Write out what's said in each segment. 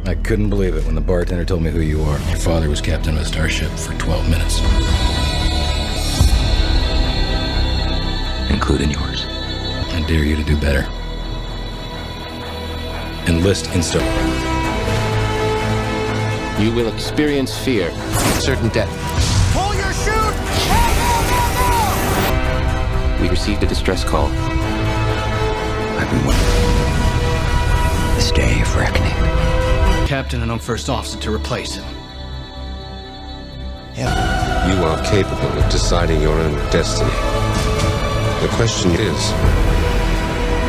I couldn't believe it when the bartender told me who you are. Your father was captain of a starship for 12 minutes. Including yours. I dare you to do better. Enlist instantly. You will experience fear, certain death. Pull your chute! We received a distress call. I've been waiting. This day of reckoning. Captain and I'm first officer to replace him. You are capable of deciding your own destiny. The question is,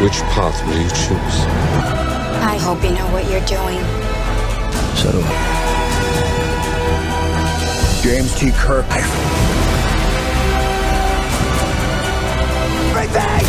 which path will you choose? I hope you know what you're doing. So do I. James T. Kirk. Right back!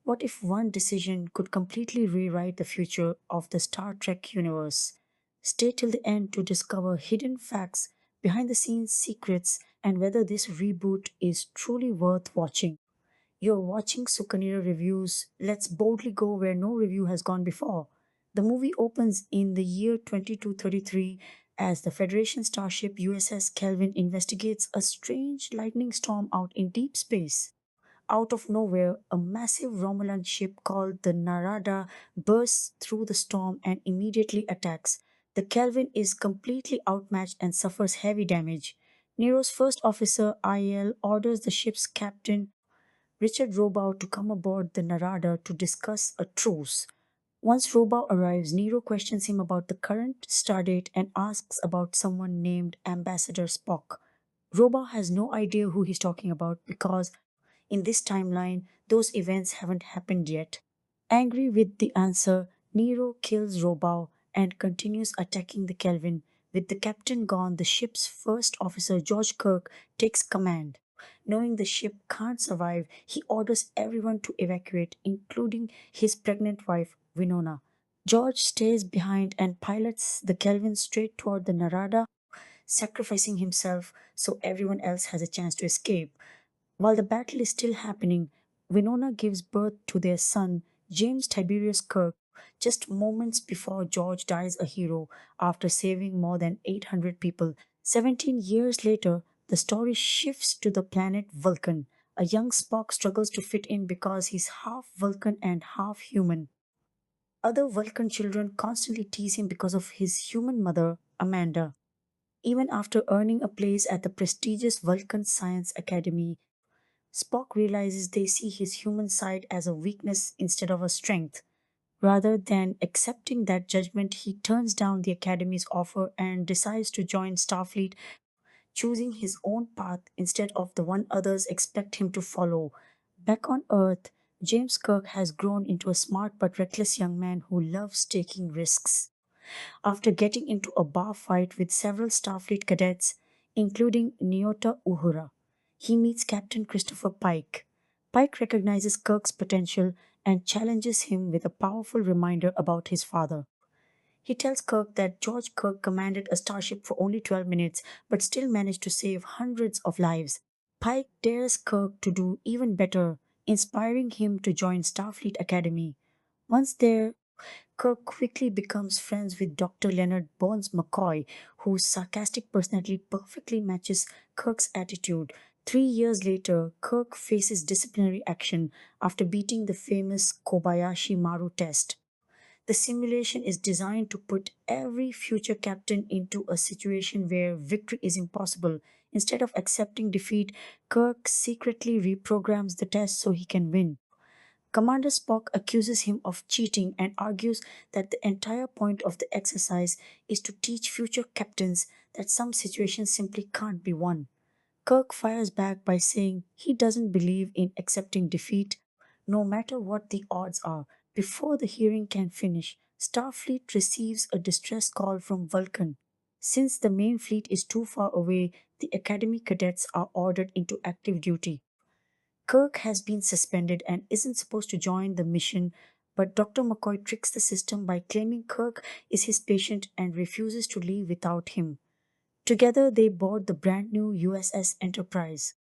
What if one decision could completely rewrite the future of the Star Trek universe? Stay till the end to discover hidden facts, behind the scenes secrets, and whether this reboot is truly worth watching. You're watching Sukanira Reviews. Let's boldly go where no review has gone before. The movie opens in the year 2233 as the Federation starship USS Kelvin investigates a strange lightning storm out in deep space. Out of nowhere, a massive Romulan ship called the Narada bursts through the storm and immediately attacks. The Kelvin is completely outmatched and suffers heavy damage. Nero's first officer, IL, orders the ship's captain, Richard Robow, to come aboard the Narada to discuss a truce. Once Robow arrives, Nero questions him about the current stardate and asks about someone named Ambassador Spock. Robow has no idea who he's talking about because in this timeline, those events haven't happened yet. Angry with the answer, Nero kills Robow and continues attacking the Kelvin. With the captain gone, the ship's first officer, George Kirk, takes command. Knowing the ship can't survive, he orders everyone to evacuate, including his pregnant wife, Winona. George stays behind and pilots the Kelvin straight toward the Narada, sacrificing himself so everyone else has a chance to escape. While the battle is still happening, Winona gives birth to their son, James Tiberius Kirk, just moments before George dies a hero after saving more than 800 people. 17 years later, the story shifts to the planet Vulcan. A young Spock struggles to fit in because he's half Vulcan and half human. Other Vulcan children constantly tease him because of his human mother, Amanda. Even after earning a place at the prestigious Vulcan Science Academy, Spock realizes they see his human side as a weakness instead of a strength. Rather than accepting that judgment, he turns down the Academy's offer and decides to join Starfleet, choosing his own path instead of the one others expect him to follow. Back on Earth, James Kirk has grown into a smart but reckless young man who loves taking risks. After getting into a bar fight with several Starfleet cadets, including Nyota Uhura. He meets Captain Christopher Pike. Pike recognizes Kirk's potential and challenges him with a powerful reminder about his father. He tells Kirk that George Kirk commanded a starship for only 12 minutes but still managed to save hundreds of lives. Pike dares Kirk to do even better, inspiring him to join Starfleet Academy. Once there, Kirk quickly becomes friends with Dr. Leonard Bones McCoy, whose sarcastic personality perfectly matches Kirk's attitude. 3 years later, Kirk faces disciplinary action after beating the famous Kobayashi Maru test. The simulation is designed to put every future captain into a situation where victory is impossible. Instead of accepting defeat, Kirk secretly reprograms the test so he can win. Commander Spock accuses him of cheating and argues that the entire point of the exercise is to teach future captains that some situations simply can't be won. Kirk fires back by saying he doesn't believe in accepting defeat, no matter what the odds are. Before the hearing can finish, Starfleet receives a distress call from Vulcan. Since the main fleet is too far away, the Academy cadets are ordered into active duty. Kirk has been suspended and isn't supposed to join the mission, but Dr. McCoy tricks the system by claiming Kirk is his patient and refuses to leave without him. Together, they board the brand new USS Enterprise.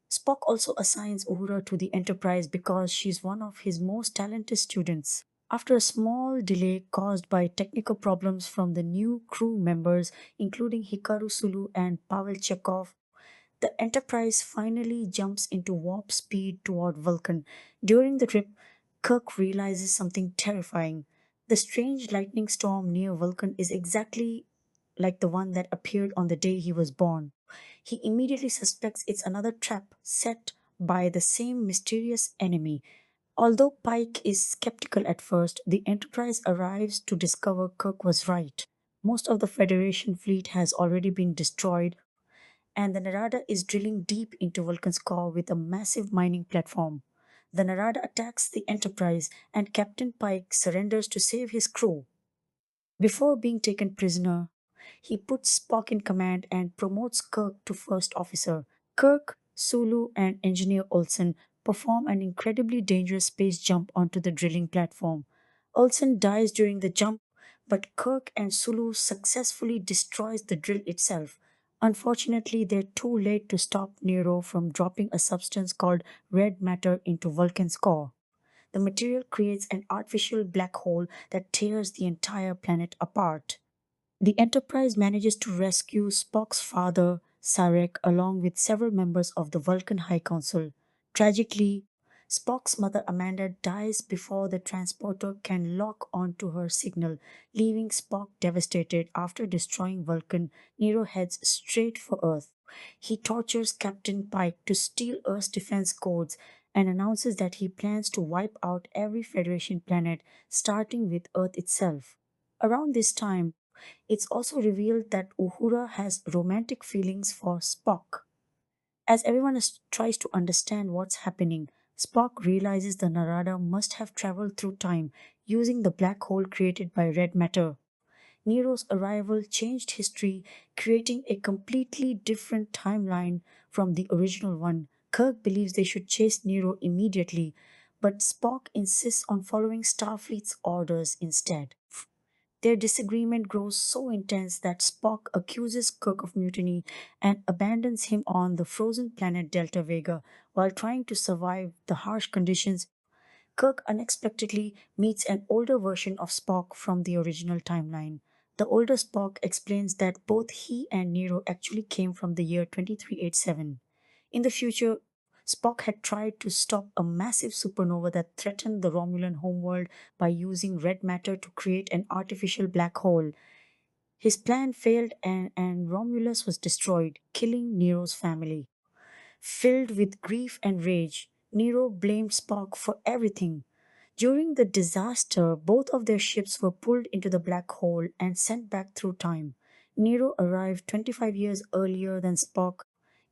Spock also assigns Uhura to the Enterprise because she's one of his most talented students. After a small delay caused by technical problems from the new crew members, including Hikaru Sulu and Pavel Chekhov, the Enterprise finally jumps into warp speed toward Vulcan. During the trip, Kirk realizes something terrifying. The strange lightning storm near Vulcan is exactly like the one that appeared on the day he was born. He immediately suspects it's another trap set by the same mysterious enemy. Although Pike is skeptical at first, the Enterprise arrives to discover Kirk was right. Most of the Federation fleet has already been destroyed, and the Narada is drilling deep into Vulcan's core with a massive mining platform. The Narada attacks the Enterprise, and Captain Pike surrenders to save his crew. Before being taken prisoner, he puts Spock in command and promotes Kirk to first officer. Kirk, Sulu, and Engineer Olsen perform an incredibly dangerous space jump onto the drilling platform. Olsen dies during the jump, but Kirk and Sulu successfully destroys the drill itself. Unfortunately, they're too late to stop Nero from dropping a substance called red matter into Vulcan's core. The material creates an artificial black hole that tears the entire planet apart. The Enterprise manages to rescue Spock's father, Sarek, along with several members of the Vulcan High Council. Tragically, Spock's mother Amanda dies before the transporter can lock onto her signal, leaving Spock devastated. After destroying Vulcan, Nero heads straight for Earth. He tortures Captain Pike to steal Earth's defense codes and announces that he plans to wipe out every Federation planet, starting with Earth itself. Around this time, it's also revealed that Uhura has romantic feelings for Spock. As everyone tries to understand what's happening, Spock realizes the Narada must have traveled through time using the black hole created by red matter. Nero's arrival changed history, creating a completely different timeline from the original one. Kirk believes they should chase Nero immediately, but Spock insists on following Starfleet's orders instead. Their disagreement grows so intense that Spock accuses Kirk of mutiny and abandons him on the frozen planet Delta Vega. While trying to survive the harsh conditions, Kirk unexpectedly meets an older version of Spock from the original timeline. The older Spock explains that both he and Nero actually came from the year 2387. In the future, Spock had tried to stop a massive supernova that threatened the Romulan homeworld by using red matter to create an artificial black hole. His plan failed and Romulus was destroyed, killing Nero's family. Filled with grief and rage, Nero blamed Spock for everything. During the disaster, both of their ships were pulled into the black hole and sent back through time. Nero arrived 25 years earlier than Spock,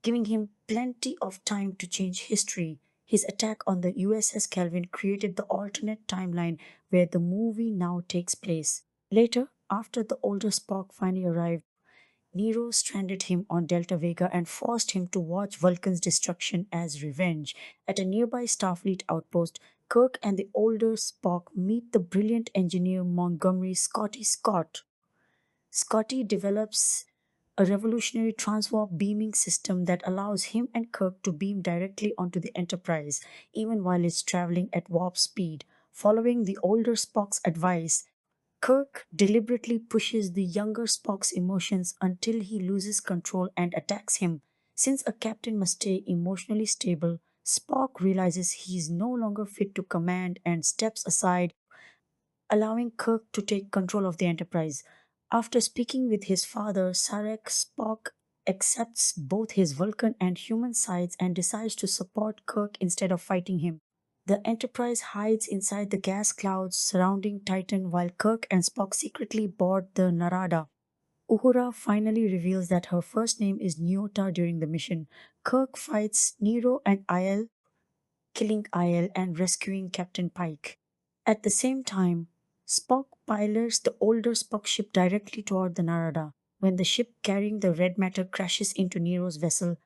giving him plenty of time to change history. His attack on the USS Kelvin created the alternate timeline where the movie now takes place. Later, after the older Spock finally arrived, Nero stranded him on Delta Vega and forced him to watch Vulcan's destruction as revenge. At a nearby Starfleet outpost, Kirk and the older Spock meet the brilliant engineer Montgomery Scotty Scott. Scotty develops a revolutionary transwarp beaming system that allows him and Kirk to beam directly onto the Enterprise, even while it's traveling at warp speed. Following the older Spock's advice, Kirk deliberately pushes the younger Spock's emotions until he loses control and attacks him. Since a captain must stay emotionally stable, Spock realizes he is no longer fit to command and steps aside, allowing Kirk to take control of the Enterprise. After speaking with his father, Sarek, Spock accepts both his Vulcan and human sides and decides to support Kirk instead of fighting him. The Enterprise hides inside the gas clouds surrounding Titan while Kirk and Spock secretly board the Narada. Uhura finally reveals that her first name is Nyota during the mission. Kirk fights Nero and Aiel, killing Aiel and rescuing Captain Pike. At the same time, Spock pilots the older Spock ship directly toward the Narada. When the ship carrying the red matter crashes into Nero's vessel,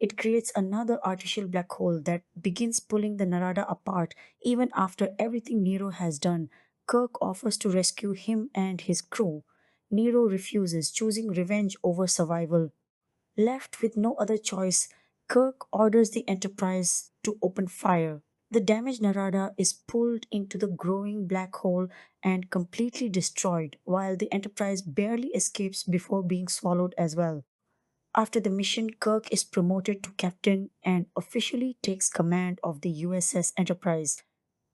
it creates another artificial black hole that begins pulling the Narada apart. Even after everything Nero has done, Kirk offers to rescue him and his crew. Nero refuses, choosing revenge over survival. Left with no other choice, Kirk orders the Enterprise to open fire. The damaged Narada is pulled into the growing black hole and completely destroyed, while the Enterprise barely escapes before being swallowed as well. After the mission, Kirk is promoted to captain and officially takes command of the USS Enterprise.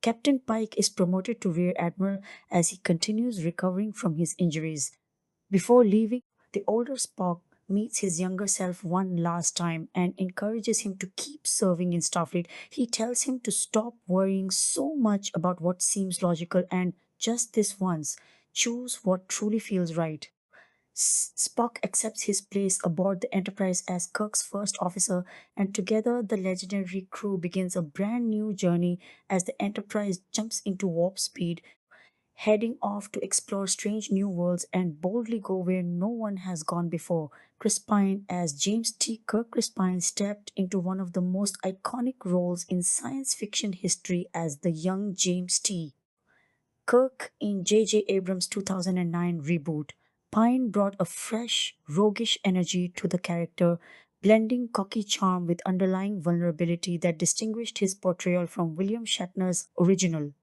Captain Pike is promoted to Rear Admiral as he continues recovering from his injuries. Before leaving, the older Spock meets his younger self one last time and encourages him to keep serving in Starfleet. He tells him to stop worrying so much about what seems logical and just this once, choose what truly feels right. Spock accepts his place aboard the Enterprise as Kirk's first officer, and together the legendary crew begins a brand new journey as the Enterprise jumps into warp speed, heading off to explore strange new worlds and boldly go where no one has gone before. Crispine, as James T. Kirk Crispine, stepped into one of the most iconic roles in science fiction history as the young James T. Kirk in J.J. Abrams' 2009 reboot. Pine brought a fresh, roguish energy to the character, blending cocky charm with underlying vulnerability that distinguished his portrayal from William Shatner's original.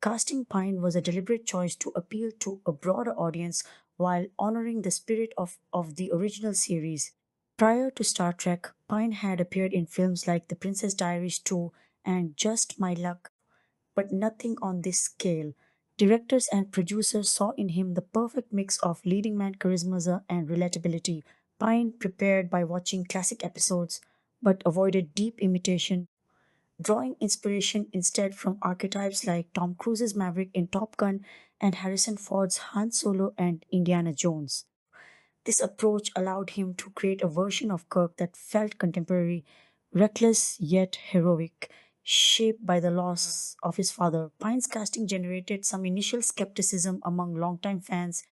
Casting Pine was a deliberate choice to appeal to a broader audience while honoring the spirit of the original series. Prior to Star Trek, Pine had appeared in films like The Princess Diaries 2 and Just My Luck, but nothing on this scale. Directors and producers saw in him the perfect mix of leading man charisma and relatability. Pine prepared by watching classic episodes, but avoided deep imitation, drawing inspiration instead from archetypes like Tom Cruise's Maverick in Top Gun and Harrison Ford's Han Solo and Indiana Jones. This approach allowed him to create a version of Kirk that felt contemporary, reckless yet heroic, shaped by the loss of his father. Pine's casting generated some initial skepticism among longtime fans,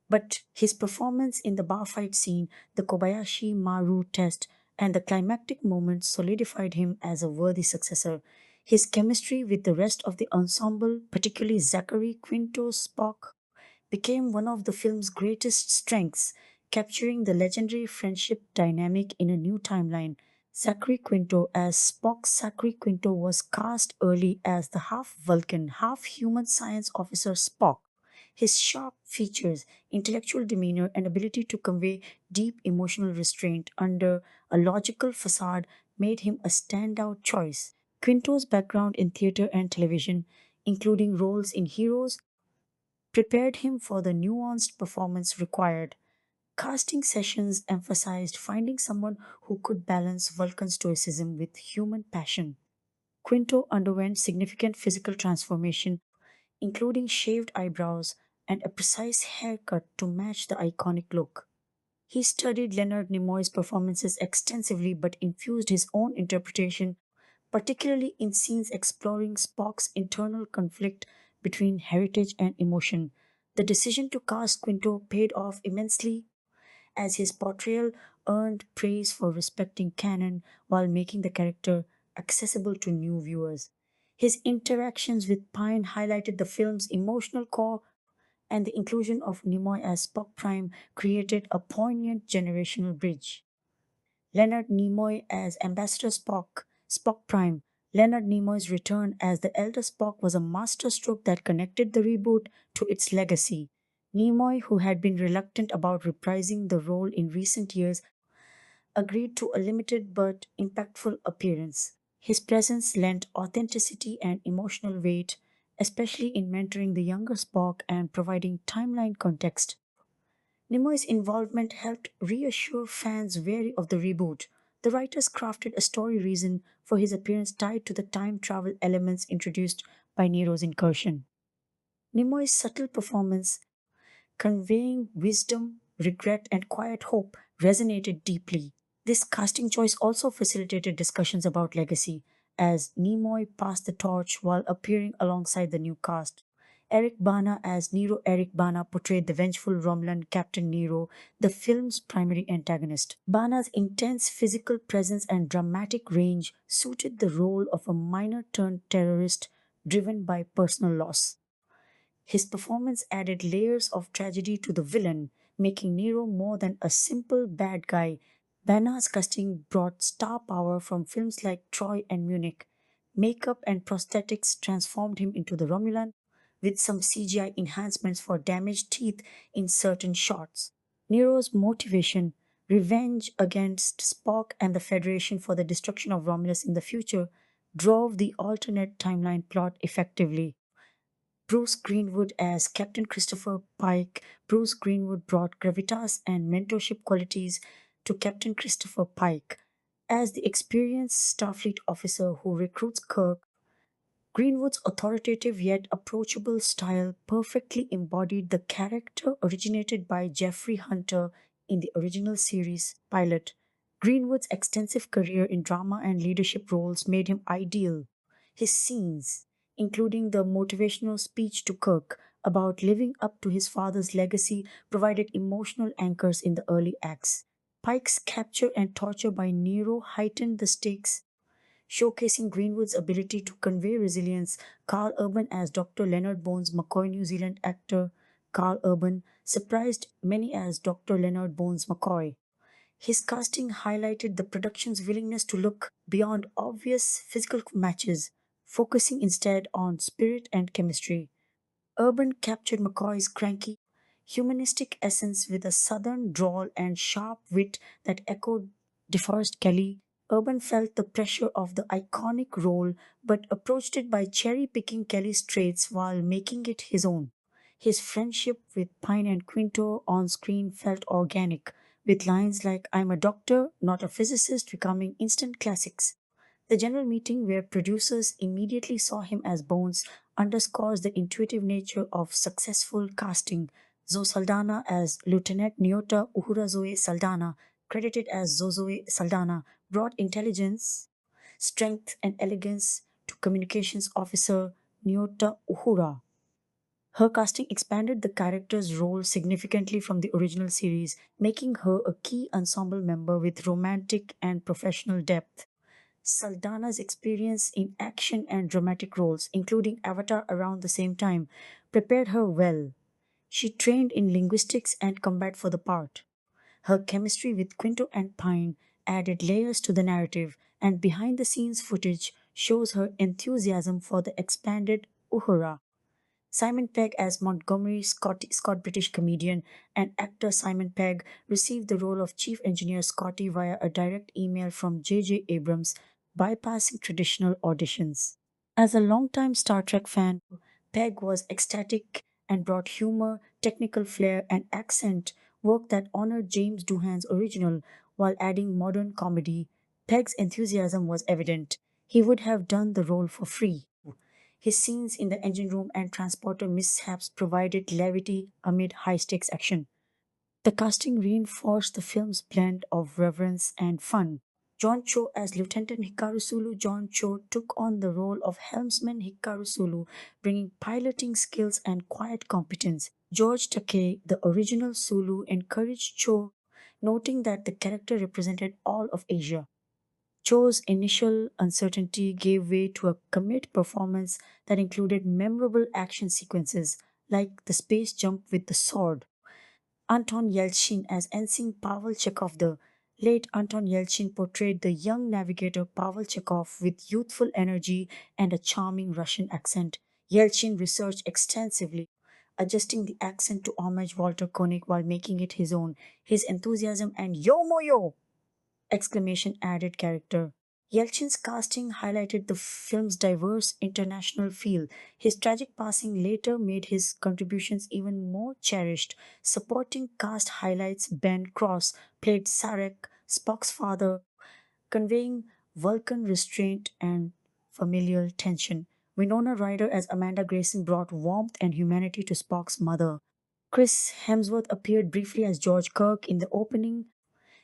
but his performance in the bar fight scene, the Kobayashi Maru test, and the climactic moment solidified him as a worthy successor. His chemistry with the rest of the ensemble, particularly Zachary Quinto Spock, became one of the film's greatest strengths, capturing the legendary friendship dynamic in a new timeline. Zachary Quinto as Spock. Zachary Quinto was cast early as the half Vulcan, half human science officer Spock. His sharp features, intellectual demeanor, and ability to convey deep emotional restraint under a logical facade made him a standout choice. Quinto's background in theater and television, including roles in Heroes, prepared him for the nuanced performance required. Casting sessions emphasized finding someone who could balance Vulcan stoicism with human passion. Quinto underwent significant physical transformation, including shaved eyebrows and a precise haircut to match the iconic look. He studied Leonard Nimoy's performances extensively but infused his own interpretation, particularly in scenes exploring Spock's internal conflict between heritage and emotion. The decision to cast Quinto paid off immensely. as his portrayal earned praise for respecting canon while making the character accessible to new viewers. His interactions with Pine highlighted the film's emotional core, and the inclusion of Nimoy as Spock Prime created a poignant generational bridge. Leonard Nimoy as Ambassador Spock, Spock Prime. Leonard Nimoy's return as the elder Spock was a masterstroke that connected the reboot to its legacy. Nimoy, who had been reluctant about reprising the role in recent years, agreed to a limited but impactful appearance. His presence lent authenticity and emotional weight, especially in mentoring the younger Spock and providing timeline context. Nimoy's involvement helped reassure fans wary of the reboot. The writers crafted a story reason for his appearance tied to the time travel elements introduced by Nero's incursion. Nimoy's subtle performance, conveying wisdom, regret, and quiet hope, resonated deeply. This casting choice also facilitated discussions about legacy, as Nimoy passed the torch while appearing alongside the new cast. Eric Bana as Nero Eric Bana portrayed the vengeful Romulan Captain Nero, the film's primary antagonist. Bana's intense physical presence and dramatic range suited the role of a minor turned terrorist driven by personal loss. His performance added layers of tragedy to the villain, making Nero more than a simple bad guy. Bana's casting brought star power from films like Troy and Munich. Makeup and prosthetics transformed him into the Romulan, with some CGI enhancements for damaged teeth in certain shots. Nero's motivation, revenge against Spock and the Federation for the destruction of Romulus in the future, drove the alternate timeline plot effectively. Bruce Greenwood as Captain Christopher Pike. Bruce Greenwood brought gravitas and mentorship qualities to Captain Christopher Pike. As the experienced Starfleet officer who recruits Kirk, Greenwood's authoritative yet approachable style perfectly embodied the character originated by Jeffrey Hunter in the original series pilot. Greenwood's extensive career in drama and leadership roles made him ideal. His scenes, including the motivational speech to Kirk about living up to his father's legacy, provided emotional anchors in the early acts. Pike's capture and torture by Nero heightened the stakes, showcasing Greenwood's ability to convey resilience. Carl Urban as Dr. Leonard Bones McCoy. New Zealand actor Carl Urban surprised many as Dr. Leonard Bones McCoy. His casting highlighted the production's willingness to look beyond obvious physical matches, focusing instead on spirit and chemistry. Urban captured McCoy's cranky, humanistic essence with a southern drawl and sharp wit that echoed DeForest Kelley. Urban felt the pressure of the iconic role but approached it by cherry picking Kelly's traits while making it his own. His friendship with Pine and Quinto on screen felt organic, with lines like "I'm a doctor, not a physicist" becoming instant classics. The general meeting, where producers immediately saw him as Bones, underscores the intuitive nature of successful casting. Zoe Saldana as Lieutenant Nyota Uhura Zoe Saldana, credited as Zozoe Saldana, brought intelligence, strength, and elegance to communications officer Nyota Uhura. Her casting expanded the character's role significantly from the original series, making her a key ensemble member with romantic and professional depth. Saldana's experience in action and dramatic roles, including Avatar around the same time, prepared her well. She trained in linguistics and combat for the part. Her chemistry with Quinto and Pine added layers to the narrative, and behind the scenes footage shows her enthusiasm for the expanded Uhura. Simon Pegg as Montgomery, Scott British comedian and actor Simon Pegg, received the role of Chief Engineer Scotty via a direct email from J.J. Abrams, bypassing traditional auditions. As a longtime Star Trek fan, Pegg was ecstatic and brought humor, technical flair, and accent work that honored James Doohan's original while adding modern comedy. Pegg's enthusiasm was evident. He would have done the role for free. His scenes in the engine room and transporter mishaps provided levity amid high stakes action. The casting reinforced the film's blend of reverence and fun. John Cho as Lieutenant Hikaru Sulu. John Cho took on the role of helmsman Hikaru Sulu, bringing piloting skills and quiet competence. George Takei, the original Sulu, encouraged Cho noting that the character represented all of Asia. Cho's initial uncertainty gave way to a commit performance that included memorable action sequences like the space jump with the sword. Anton Yelchin as Ensign Pavel Chekhov. The late Anton Yelchin portrayed the young navigator Pavel Chekhov with youthful energy and a charming Russian accent. Yelchin researched extensively, adjusting the accent to homage Walter Koenig while making it his own. His enthusiasm and yo moyo exclamation added character. Yelchin's casting highlighted the film's diverse international feel. His tragic passing later made his contributions even more cherished. Supporting cast highlights Ben Cross played Sarek, Spock's father, conveying Vulcan restraint and familial tension. Winona Ryder as Amanda Grayson brought warmth and humanity to Spock's mother. Chris Hemsworth appeared briefly as George Kirk in the opening,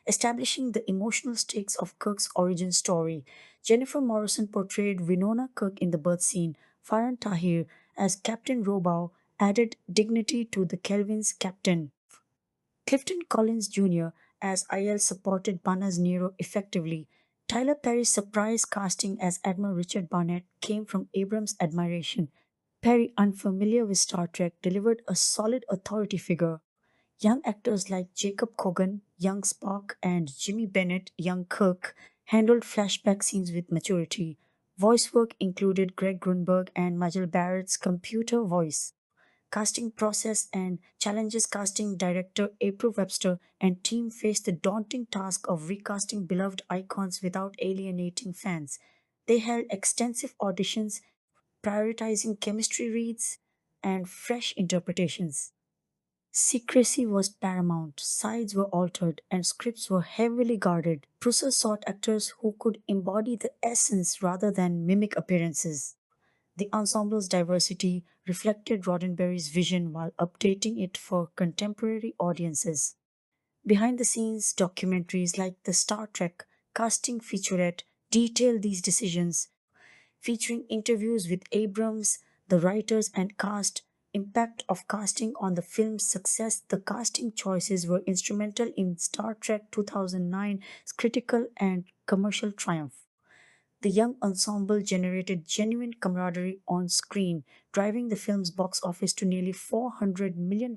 establishing the emotional stakes of Kirk's origin story. Jennifer Morrison portrayed Winona Kirk in the birth scene. Farhan Tahir as Captain Robow added dignity to the Kelvin's captain. Clifton Collins Jr. as IL supported Banner's Nero effectively. Tyler Perry's surprise casting as Admiral Richard Barnett came from Abrams' admiration. Perry, unfamiliar with Star Trek, delivered a solid authority figure. Young actors like Jacob Kogan, young Spock, and Jimmy Bennett, young Kirk, handled flashback scenes with maturity. Voice work included Greg Grunberg and Majel Barrett's computer voice. Casting process and challenges. Casting director April Webster and team faced the daunting task of recasting beloved icons without alienating fans. They held extensive auditions, prioritizing chemistry reads and fresh interpretations. Secrecy was paramount, sides were altered, and scripts were heavily guarded. Prusser sought actors who could embody the essence rather than mimic appearances. The ensemble's diversity reflected Roddenberry's vision while updating it for contemporary audiences. Behind the scenes documentaries like the Star Trek casting featurette detail these decisions, featuring interviews with Abrams, the writers, and cast. Impact of casting on the film's success. The casting choices were instrumental in Star Trek 2009's critical and commercial triumph. The young ensemble generated genuine camaraderie on screen, driving the film's box office to nearly $400 million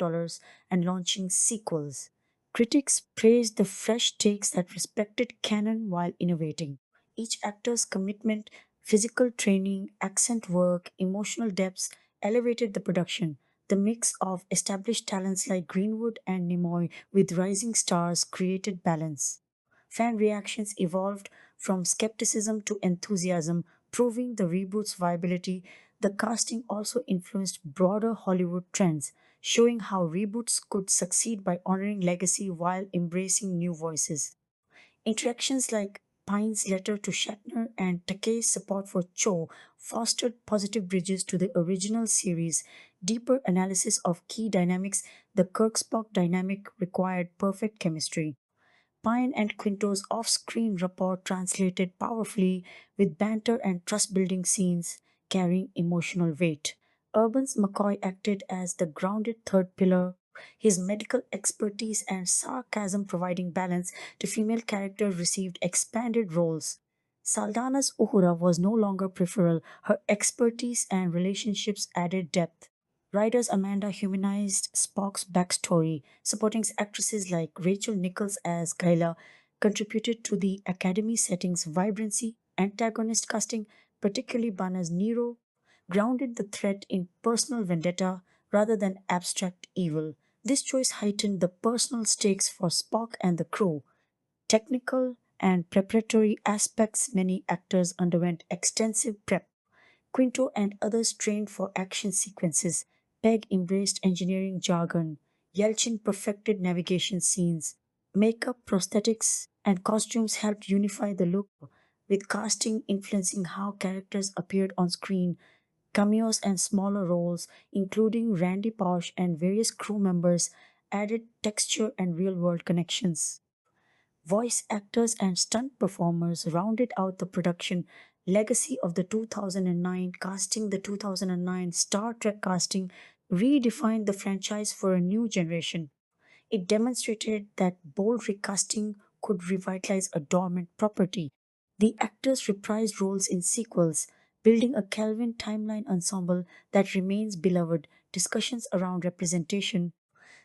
and launching sequels. Critics praised the fresh takes that respected canon while innovating. Each actor's commitment, physical training, accent work, emotional depths elevated the production. The mix of established talents like Greenwood and Nimoy with rising stars created balance. Fan reactions evolved from skepticism to enthusiasm, proving the reboot's viability. The casting also influenced broader Hollywood trends, showing how reboots could succeed by honoring legacy while embracing new voices. Interactions like Pine's letter to Shatner and Takei's support for Cho fostered positive bridges to the original series. Deeper analysis of key dynamics. The Kirk Spock dynamic required perfect chemistry. Pine and Quinto's off screen rapport translated powerfully, with banter and trust building scenes carrying emotional weight. Urban's McCoy acted as the grounded third pillar, his medical expertise and sarcasm providing balance to female characters received expanded roles. Saldana's Uhura was no longer peripheral, her expertise and relationships added depth. Writers Amanda humanized Spock's backstory. Supporting actresses like Rachel Nichols as Kyla contributed to the Academy setting's vibrancy. Antagonist casting, particularly Bana's Nero, grounded the threat in personal vendetta rather than abstract evil. This choice heightened the personal stakes for Spock and the crew. Technical and preparatory aspects. Many actors underwent extensive prep. Quinto and others trained for action sequences. Pegg embraced engineering jargon. Yelchin perfected navigation scenes. Makeup, prosthetics, and costumes helped unify the look, with casting influencing how characters appeared on screen. Cameos and smaller roles, including Randy Pausch and various crew members, added texture and real world connections. Voice actors and stunt performers rounded out the production legacy of the 2009 casting. The 2009 Star Trek casting redefined the franchise for a new generation. It demonstrated that bold recasting could revitalize a dormant property. The actors reprised roles in sequels, building a Kelvin timeline ensemble that remains beloved. Discussions around representation,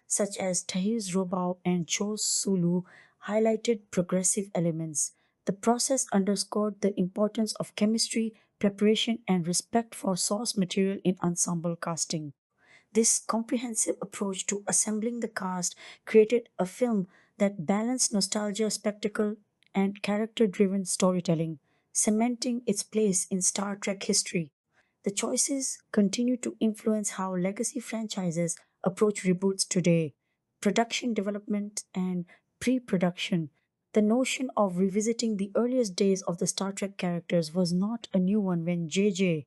such as Tahir's Robau and Cho Sulu, highlighted progressive elements. The process underscored the importance of chemistry, preparation, and respect for source material in ensemble casting. This comprehensive approach to assembling the cast created a film that balanced nostalgia, spectacle, and character driven storytelling, cementing its place in Star Trek history. The choices continue to influence how legacy franchises approach reboots today. Production development and pre production. The notion of revisiting the earliest days of the Star Trek characters was not a new one when J.J.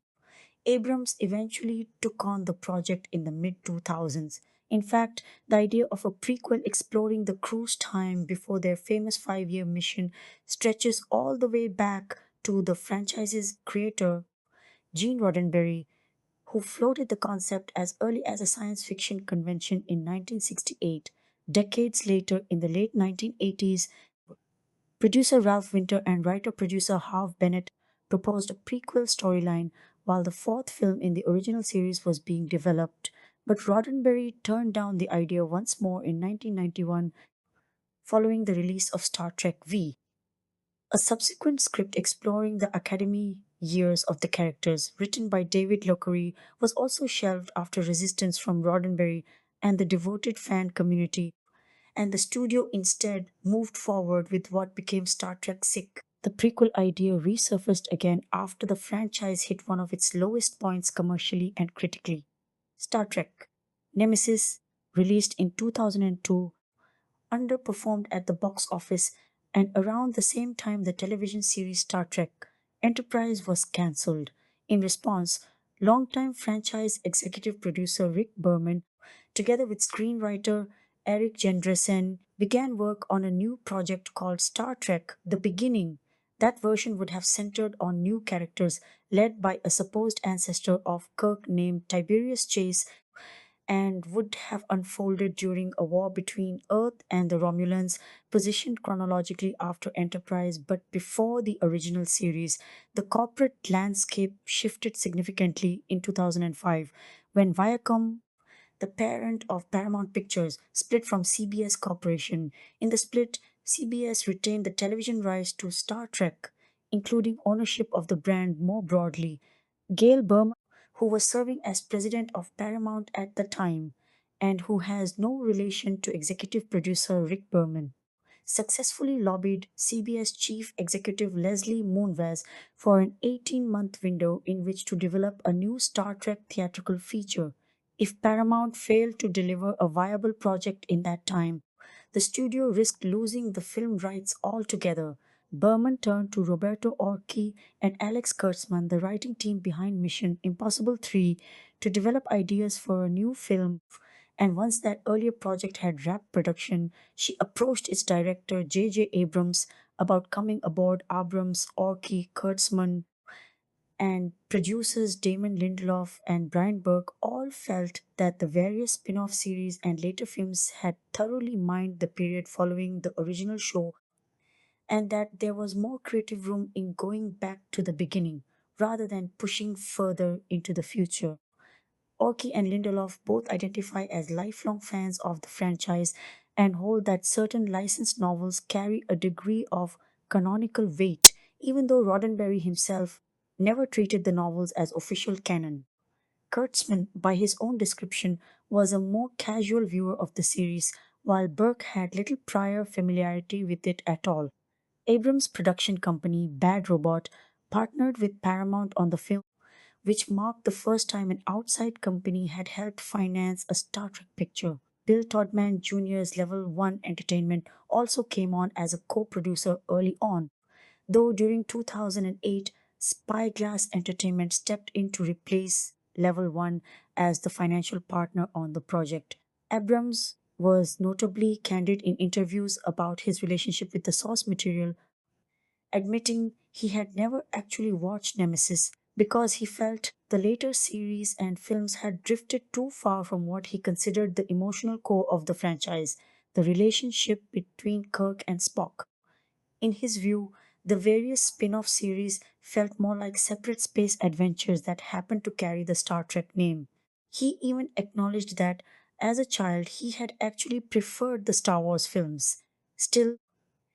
Abrams eventually took on the project in the mid 2000s. In fact, the idea of a prequel exploring the crew's time before their famous 5 year mission stretches all the way back to the franchise's creator, Gene Roddenberry, who floated the concept as early as a science fiction convention in 1968. Decades later, in the late 1980s, producer Ralph Winter and writer producer Harve Bennett proposed a prequel storyline while the fourth film in the original series was being developed. But Roddenberry turned down the idea once more in 1991 following the release of Star Trek V. A subsequent script exploring the academy years of the characters, written by David Lowery, was also shelved after resistance from Roddenberry and the devoted fan community, and the studio instead moved forward with what became Star Trek VI. The prequel idea resurfaced again after the franchise hit one of its lowest points commercially and critically. Star Trek Nemesis, released in 2002, underperformed at the box office, and around the same time the television series Star Trek Enterprise was cancelled. In response, longtime franchise executive producer Rick Berman, together with screenwriter Eric Jendresen, began work on a new project called Star Trek The Beginning. That version would have centered on new characters led by a supposed ancestor of Kirk named Tiberius Chase, and would have unfolded during a war between Earth and the Romulans, positioned chronologically after Enterprise but before the original series. The corporate landscape shifted significantly in 2005 when Viacom, the parent of Paramount Pictures, split from CBS Corporation. In the split, CBS retained the television rights to Star Trek, including ownership of the brand more broadly. Gail Berman, who was serving as president of Paramount at the time and who has no relation to executive producer Rick Berman, successfully lobbied CBS chief executive Leslie Moonves for an 18-month window in which to develop a new Star Trek theatrical feature. If Paramount failed to deliver a viable project in that time, the studio risked losing the film rights altogether. Berman turned to Roberto Orci and Alex Kurtzman, the writing team behind Mission Impossible 3, to develop ideas for a new film. And once that earlier project had wrapped production, she approached its director J.J. Abrams about coming aboard. Abrams, Orci, Kurtzman, and producers Damon Lindelof and Brian Burke all felt that the various spin off series and later films had thoroughly mined the period following the original show, and that there was more creative room in going back to the beginning rather than pushing further into the future. Orki and Lindelof both identify as lifelong fans of the franchise and hold that certain licensed novels carry a degree of canonical weight, even though Roddenberry himself never treated the novels as official canon. Kurtzman, by his own description, was a more casual viewer of the series, while Burke had little prior familiarity with it at all. Abrams' production company, Bad Robot, partnered with Paramount on the film, which marked the first time an outside company had helped finance a Star Trek picture. Bill Todman Jr.'s Level 1 Entertainment also came on as a co producer early on, though during 2008, Spyglass Entertainment stepped in to replace Level 1 as the financial partner on the project. Abrams was notably candid in interviews about his relationship with the source material, admitting he had never actually watched Nemesis because he felt the later series and films had drifted too far from what he considered the emotional core of the franchise. the relationship between Kirk and Spock. In his view, the various spin off series felt more like separate space adventures that happened to carry the Star Trek name. He even acknowledged that as a child he had actually preferred the Star Wars films. Still,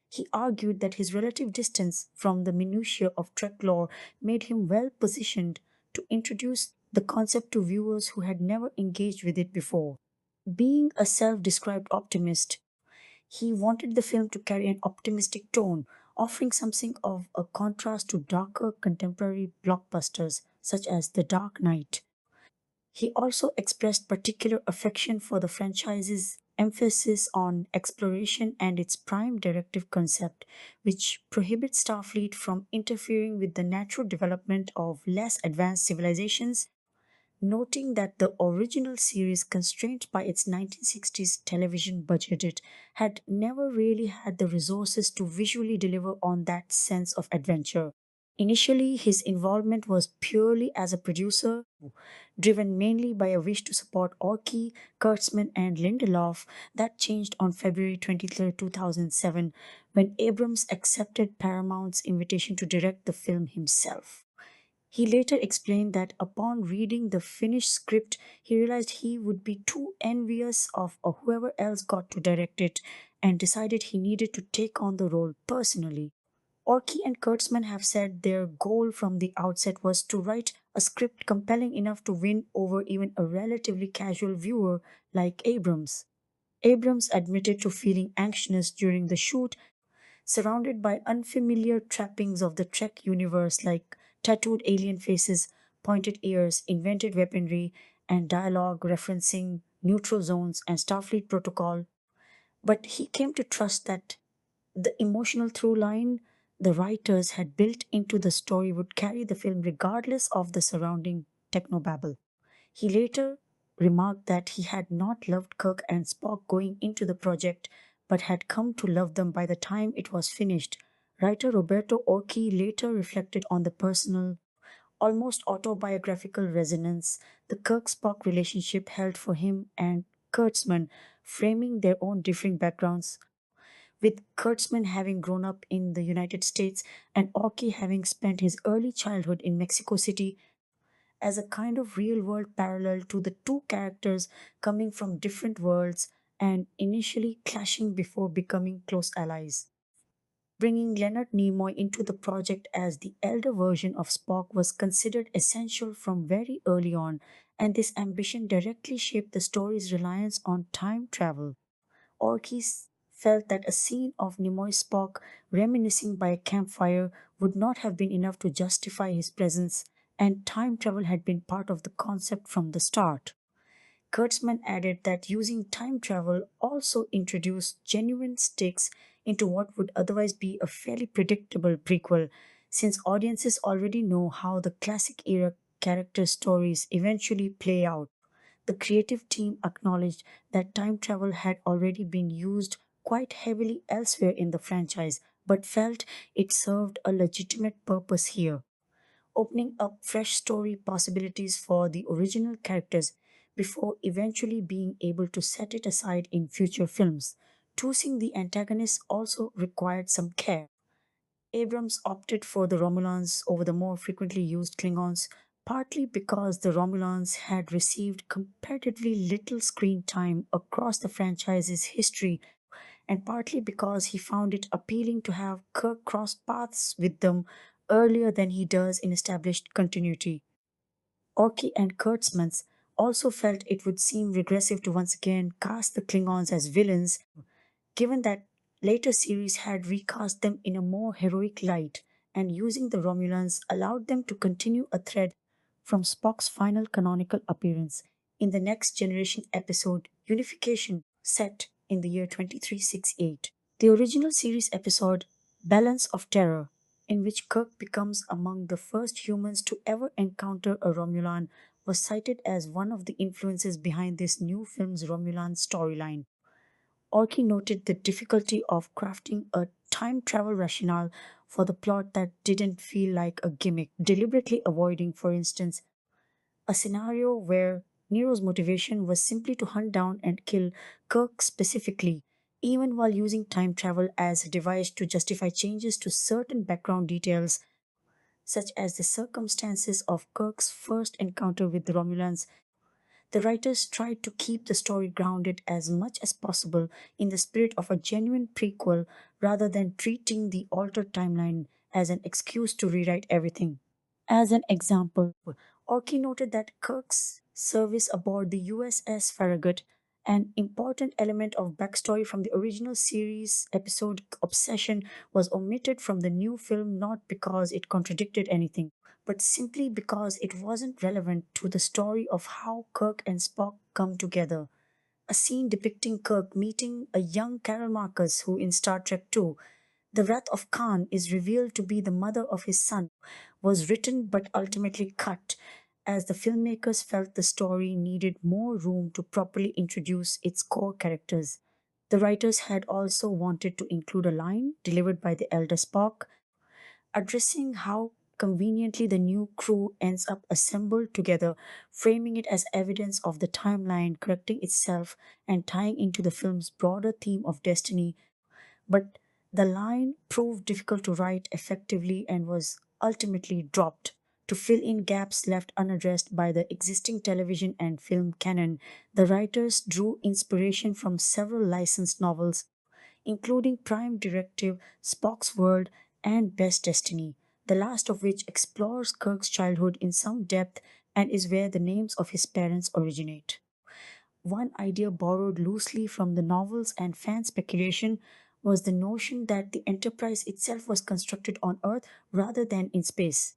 he argued that his relative distance from the minutiae of Trek lore made him well positioned to introduce the concept to viewers who had never engaged with it before. Being a self described optimist, he wanted the film to carry an optimistic tone, offering something of a contrast to darker contemporary blockbusters such as The Dark Knight. He also expressed particular affection for the franchise's emphasis on exploration and its prime directive concept, which prohibits Starfleet from interfering with the natural development of less advanced civilizations, noting that the original series, constrained by its 1960s television budget, had never really had the resources to visually deliver on that sense of adventure. Initially, his involvement was purely as a producer, driven mainly by a wish to support Orky, Kurtzman, and Lindelof. That changed on February 23, 2007, when Abrams accepted Paramount's invitation to direct the film himself. He later explained that upon reading the finished script, he realized he would be too envious of whoever else got to direct it and decided he needed to take on the role personally. Orky and Kurtzman have said their goal from the outset was to write a script compelling enough to win over even a relatively casual viewer like Abrams. Abrams admitted to feeling anxious during the shoot, surrounded by unfamiliar trappings of the Trek universe like tattooed alien faces, pointed ears, invented weaponry, and dialogue referencing neutral zones and Starfleet protocol. But he came to trust that the emotional through line the writers had built into the story would carry the film regardless of the surrounding technobabble. He later remarked that he had not loved Kirk and Spock going into the project, but had come to love them by the time it was finished. Writer Roberto Orci later reflected on the personal, almost autobiographical resonance the Kirk Spock relationship held for him and Kurtzman, framing their own differing backgrounds, with Kurtzman having grown up in the United States and Orci having spent his early childhood in Mexico City, as a kind of real world parallel to the two characters coming from different worlds and initially clashing before becoming close allies. Bringing Leonard Nimoy into the project as the elder version of Spock was considered essential from very early on, and this ambition directly shaped the story's reliance on time travel. Orkis felt that a scene of Nimoy Spock reminiscing by a campfire would not have been enough to justify his presence, and time travel had been part of the concept from the start. Kurtzman added that using time travel also introduced genuine stakes into what would otherwise be a fairly predictable prequel, since audiences already know how the classic era character stories eventually play out. The creative team acknowledged that time travel had already been used quite heavily elsewhere in the franchise, but felt it served a legitimate purpose here, opening up fresh story possibilities for the original characters before eventually being able to set it aside in future films. Choosing the antagonists also required some care. Abrams opted for the Romulans over the more frequently used Klingons, partly because the Romulans had received comparatively little screen time across the franchise's history, and partly because he found it appealing to have Kirk cross paths with them earlier than he does in established continuity. Orky and Kurtzmans also felt it would seem regressive to once again cast the Klingons as villains, given that later series had recast them in a more heroic light, and using the Romulans allowed them to continue a thread from Spock's final canonical appearance in the Next Generation episode Unification, set in the year 2368. The original series episode Balance of Terror, in which Kirk becomes among the first humans to ever encounter a Romulan, was cited as one of the influences behind this new film's Romulan storyline. Orky noted the difficulty of crafting a time travel rationale for the plot that didn't feel like a gimmick, deliberately avoiding, for instance, a scenario where Nero's motivation was simply to hunt down and kill Kirk specifically, even while using time travel as a device to justify changes to certain background details, such as the circumstances of Kirk's first encounter with the Romulans. The writers tried to keep the story grounded as much as possible in the spirit of a genuine prequel rather than treating the altered timeline as an excuse to rewrite everything. As an example, Orky noted that Kirk's service aboard the USS Farragut, an important element of backstory from the original series episode Obsession, was omitted from the new film not because it contradicted anything, but simply because it wasn't relevant to the story of how Kirk and Spock come together. A scene depicting Kirk meeting a young Carol Marcus, who in Star Trek II, The Wrath of Khan, is revealed to be the mother of his son, was written but ultimately cut, as the filmmakers felt the story needed more room to properly introduce its core characters. The writers had also wanted to include a line delivered by the elder Spock addressing how conveniently the new crew ends up assembled together, framing it as evidence of the timeline correcting itself and tying into the film's broader theme of destiny. But the line proved difficult to write effectively and was ultimately dropped. To fill in gaps left unaddressed by the existing television and film canon, the writers drew inspiration from several licensed novels, including Prime Directive, Spock's World, and Best Destiny, the last of which explores Kirk's childhood in some depth and is where the names of his parents originate. One idea borrowed loosely from the novels and fan speculation was the notion that the Enterprise itself was constructed on Earth rather than in space.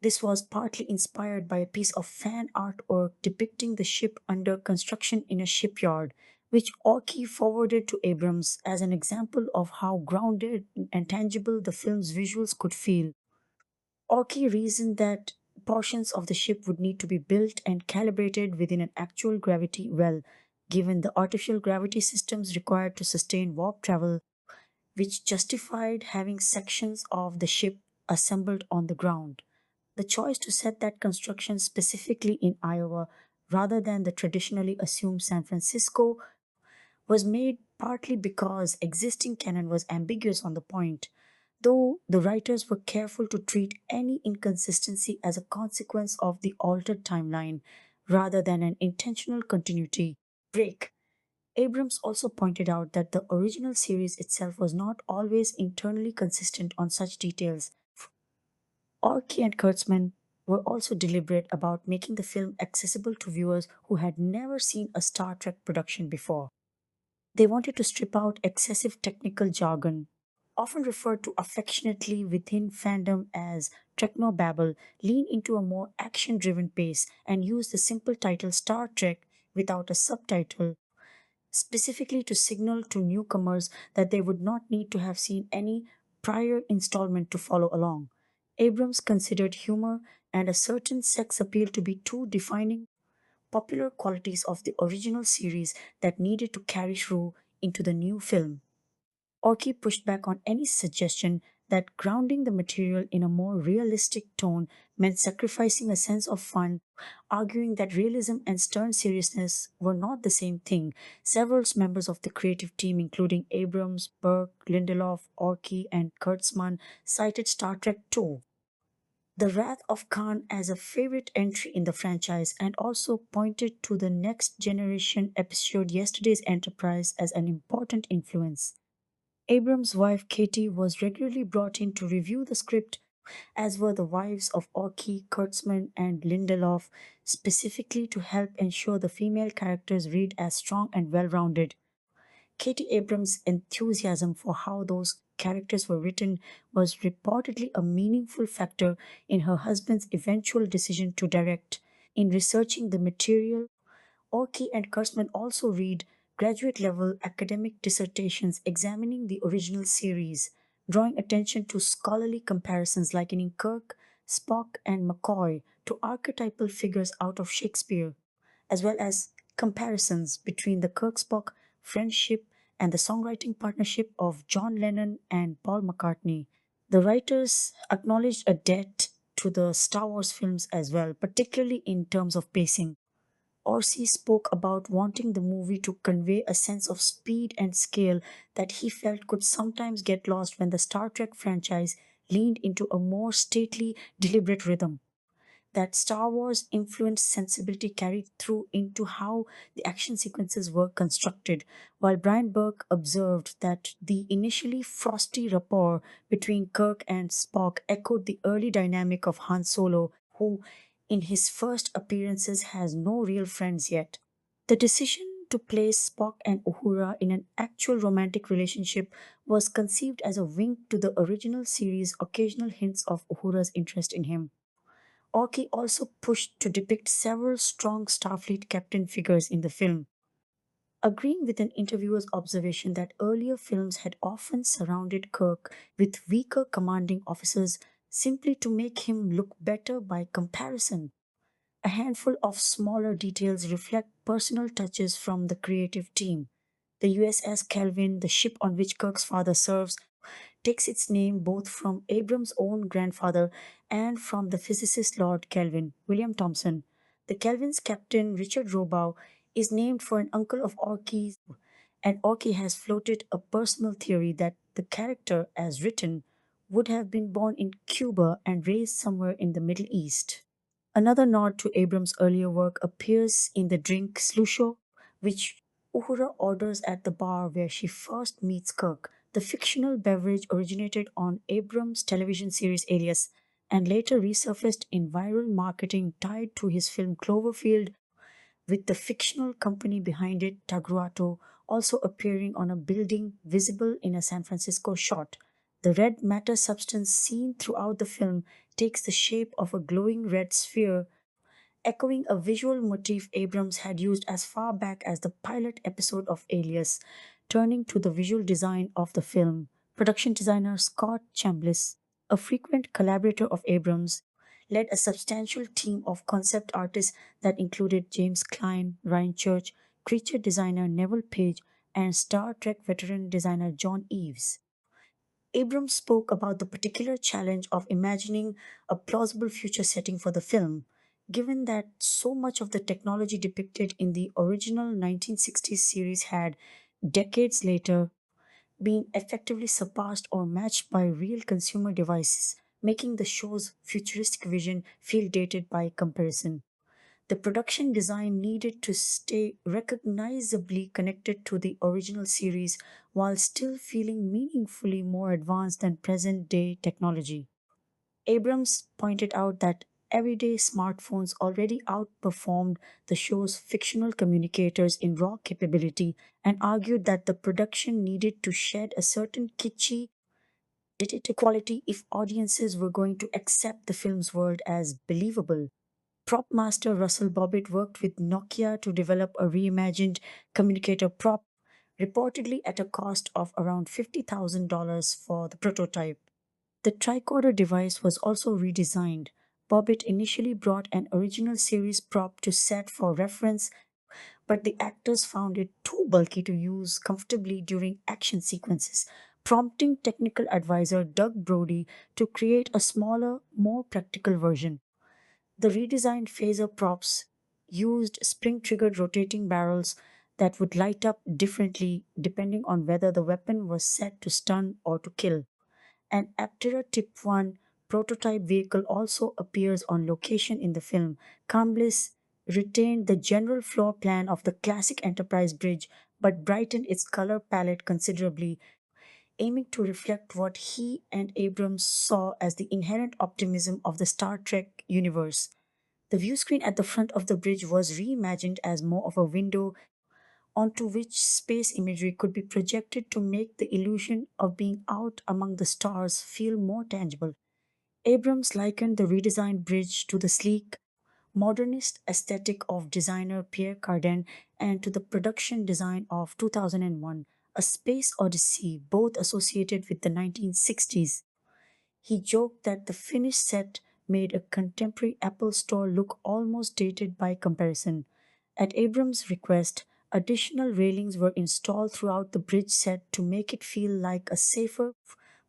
This was partly inspired by a piece of fan artwork depicting the ship under construction in a shipyard, which Orky forwarded to Abrams as an example of how grounded and tangible the film's visuals could feel. Orky reasoned that portions of the ship would need to be built and calibrated within an actual gravity well, given the artificial gravity systems required to sustain warp travel, which justified having sections of the ship assembled on the ground. The choice to set that construction specifically in Iowa rather than the traditionally assumed San Francisco was made partly because existing canon was ambiguous on the point, though the writers were careful to treat any inconsistency as a consequence of the altered timeline rather than an intentional continuity break. Abrams also pointed out that the original series itself was not always internally consistent on such details. Orky and Kurtzman were also deliberate about making the film accessible to viewers who had never seen a Star Trek production before. They wanted to strip out excessive technical jargon, often referred to affectionately within fandom as technobabble, lean into a more action driven pace, and use the simple title Star Trek without a subtitle, specifically to signal to newcomers that they would not need to have seen any prior installment to follow along. Abrams considered humor and a certain sex appeal to be two defining popular qualities of the original series that needed to carry through into the new film. Orky pushed back on any suggestion that grounding the material in a more realistic tone meant sacrificing a sense of fun, arguing that realism and stern seriousness were not the same thing. Several members of the creative team, including Abrams, Burke, Lindelof, Orky, and Kurtzman, cited Star Trek II, The Wrath of Khan, as a favorite entry in the franchise and also pointed to the Next Generation episode Yesterday's Enterprise as an important influence. Abrams' wife Katie was regularly brought in to review the script, as were the wives of Orky, Kurtzman, and Lindelof, specifically to help ensure the female characters read as strong and well rounded. Katie Abrams' enthusiasm for how those characters were written was reportedly a meaningful factor in her husband's eventual decision to direct. In researching the material, Orky and Kurtzman also read graduate level academic dissertations examining the original series, drawing attention to scholarly comparisons likening Kirk, Spock, and McCoy to archetypal figures out of Shakespeare, as well as comparisons between the Kirk Spock friendship and the songwriting partnership of John Lennon and Paul McCartney. The writers acknowledged a debt to the Star Wars films as well, particularly in terms of pacing. Orsi spoke about wanting the movie to convey a sense of speed and scale that he felt could sometimes get lost when the Star Trek franchise leaned into a more stately, deliberate rhythm. That Star Wars influenced sensibility carried through into how the action sequences were constructed, while Brian Burke observed that the initially frosty rapport between Kirk and Spock echoed the early dynamic of Han Solo, who, in his first appearances, has no real friends yet. The decision to place Spock and Uhura in an actual romantic relationship was conceived as a wink to the original series' occasional hints of Uhura's interest in him. Orky also pushed to depict several strong Starfleet captain figures in the film, agreeing with an interviewer's observation that earlier films had often surrounded Kirk with weaker commanding officers simply to make him look better by comparison. A handful of smaller details reflect personal touches from the creative team. The USS Kelvin, the ship on which Kirk's father serves, takes its name both from Abram's own grandfather and from the physicist Lord Kelvin, William Thomson. The Kelvin's captain, Richard Robow, is named for an uncle of Orky's, and Orky has floated a personal theory that the character, as written, would have been born in Cuba and raised somewhere in the Middle East. Another nod to Abram's earlier work appears in the drink Slusho, which Uhura orders at the bar where she first meets Kirk. The fictional beverage originated on Abram's television series Alias and later resurfaced in viral marketing tied to his film Cloverfield, with the fictional company behind it, Tagruato, also appearing on a building visible in a San Francisco shot. The red matter substance seen throughout the film takes the shape of a glowing red sphere, echoing a visual motif Abrams had used as far back as the pilot episode of Alias. Turning to the visual design of the film, production designer Scott Chambliss, a frequent collaborator of Abrams, led a substantial team of concept artists that included James Klein, Ryan Church, creature designer Neville Page, and Star Trek veteran designer John Eves. Abrams spoke about the particular challenge of imagining a plausible future setting for the film, given that so much of the technology depicted in the original 1960s series had, decades later, been effectively surpassed or matched by real consumer devices, making the show's futuristic vision feel dated by comparison. The production design needed to stay recognizably connected to the original series while still feeling meaningfully more advanced than present day technology. Abrams pointed out that everyday smartphones already outperformed the show's fictional communicators in raw capability and argued that the production needed to shed a certain kitschy, dated quality if audiences were going to accept the film's world as believable. Prop master Russell Bobbitt worked with Nokia to develop a reimagined communicator prop, reportedly at a cost of around $50,000 for the prototype. The tricorder device was also redesigned. Bobbitt initially brought an original series prop to set for reference, but the actors found it too bulky to use comfortably during action sequences, prompting technical advisor Doug Brody to create a smaller, more practical version. The redesigned phaser props used spring triggered rotating barrels that would light up differently depending on whether the weapon was set to stun or to kill. An Aptera Tip 1 prototype vehicle also appears on location in the film. Cambliss retained the general floor plan of the classic Enterprise bridge but brightened its color palette considerably, aiming to reflect what he and Abrams saw as the inherent optimism of the Star Trek universe. The view screen at the front of the bridge was reimagined as more of a window onto which space imagery could be projected to make the illusion of being out among the stars feel more tangible. Abrams likened the redesigned bridge to the sleek, modernist aesthetic of designer Pierre Cardin and to the production design of 2001, A Space Odyssey, both associated with the 1960s. He joked that the finished set made a contemporary Apple store look almost dated by comparison. At Abrams' request, additional railings were installed throughout the bridge set to make it feel like a safer,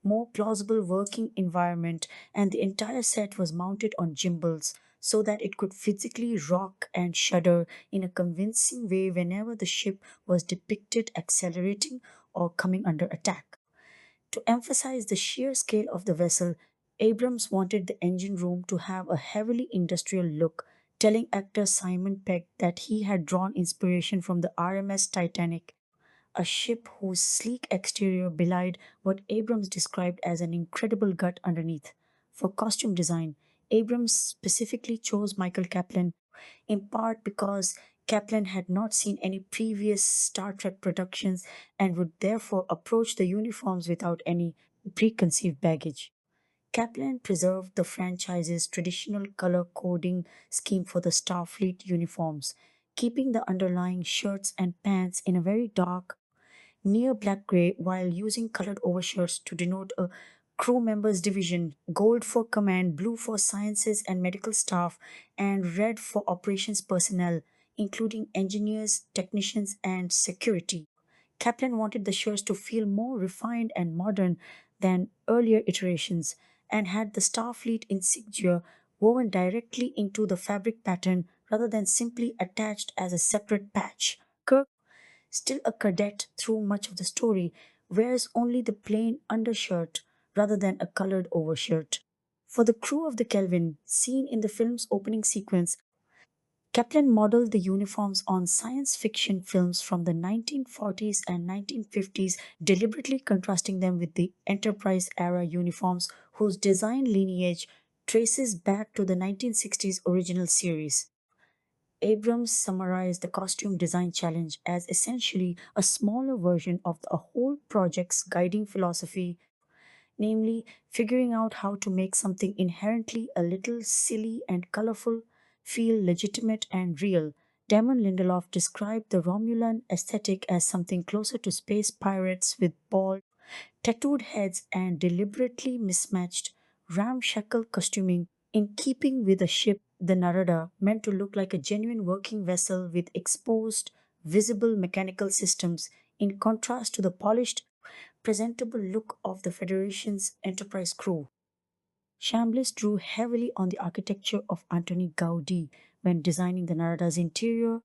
more plausible working environment, and the entire set was mounted on gimbals. so that it could physically rock and shudder in a convincing way whenever the ship was depicted accelerating or coming under attack. To emphasize the sheer scale of the vessel, Abrams wanted the engine room to have a heavily industrial look, telling actor Simon Pegg that he had drawn inspiration from the RMS Titanic, a ship whose sleek exterior belied what Abrams described as an incredible gut underneath. For costume design, Abrams specifically chose Michael Kaplan, in part because Kaplan had not seen any previous Star Trek productions and would therefore approach the uniforms without any preconceived baggage. Kaplan preserved the franchise's traditional color coding scheme for the Starfleet uniforms, keeping the underlying shirts and pants in a very dark, near black gray while using colored overshirts to denote a crew member's division, gold for command, blue for sciences and medical staff, and red for operations personnel, including engineers, technicians, and security. Kaplan wanted the shirts to feel more refined and modern than earlier iterations and had the Starfleet insignia woven directly into the fabric pattern rather than simply attached as a separate patch. Kirk, still a cadet through much of the story, wears only the plain undershirt rather than a colored overshirt. For the crew of the Kelvin, seen in the film's opening sequence, Kaplan modeled the uniforms on science fiction films from the 1940s and 1950s, deliberately contrasting them with the Enterprise era uniforms whose design lineage traces back to the 1960s original series. Abrams summarized the costume design challenge as essentially a smaller version of the whole project's guiding philosophy, namely, figuring out how to make something inherently a little silly and colorful feel legitimate and real. Damon Lindelof described the Romulan aesthetic as something closer to space pirates with bald, tattooed heads and deliberately mismatched, ramshackle costuming in keeping with the ship, the Narada, meant to look like a genuine working vessel with exposed, visible mechanical systems, in contrast to the polished, presentable look of the Federation's Enterprise crew. Chambliss drew heavily on the architecture of Antoni Gaudí when designing the Narada's interior,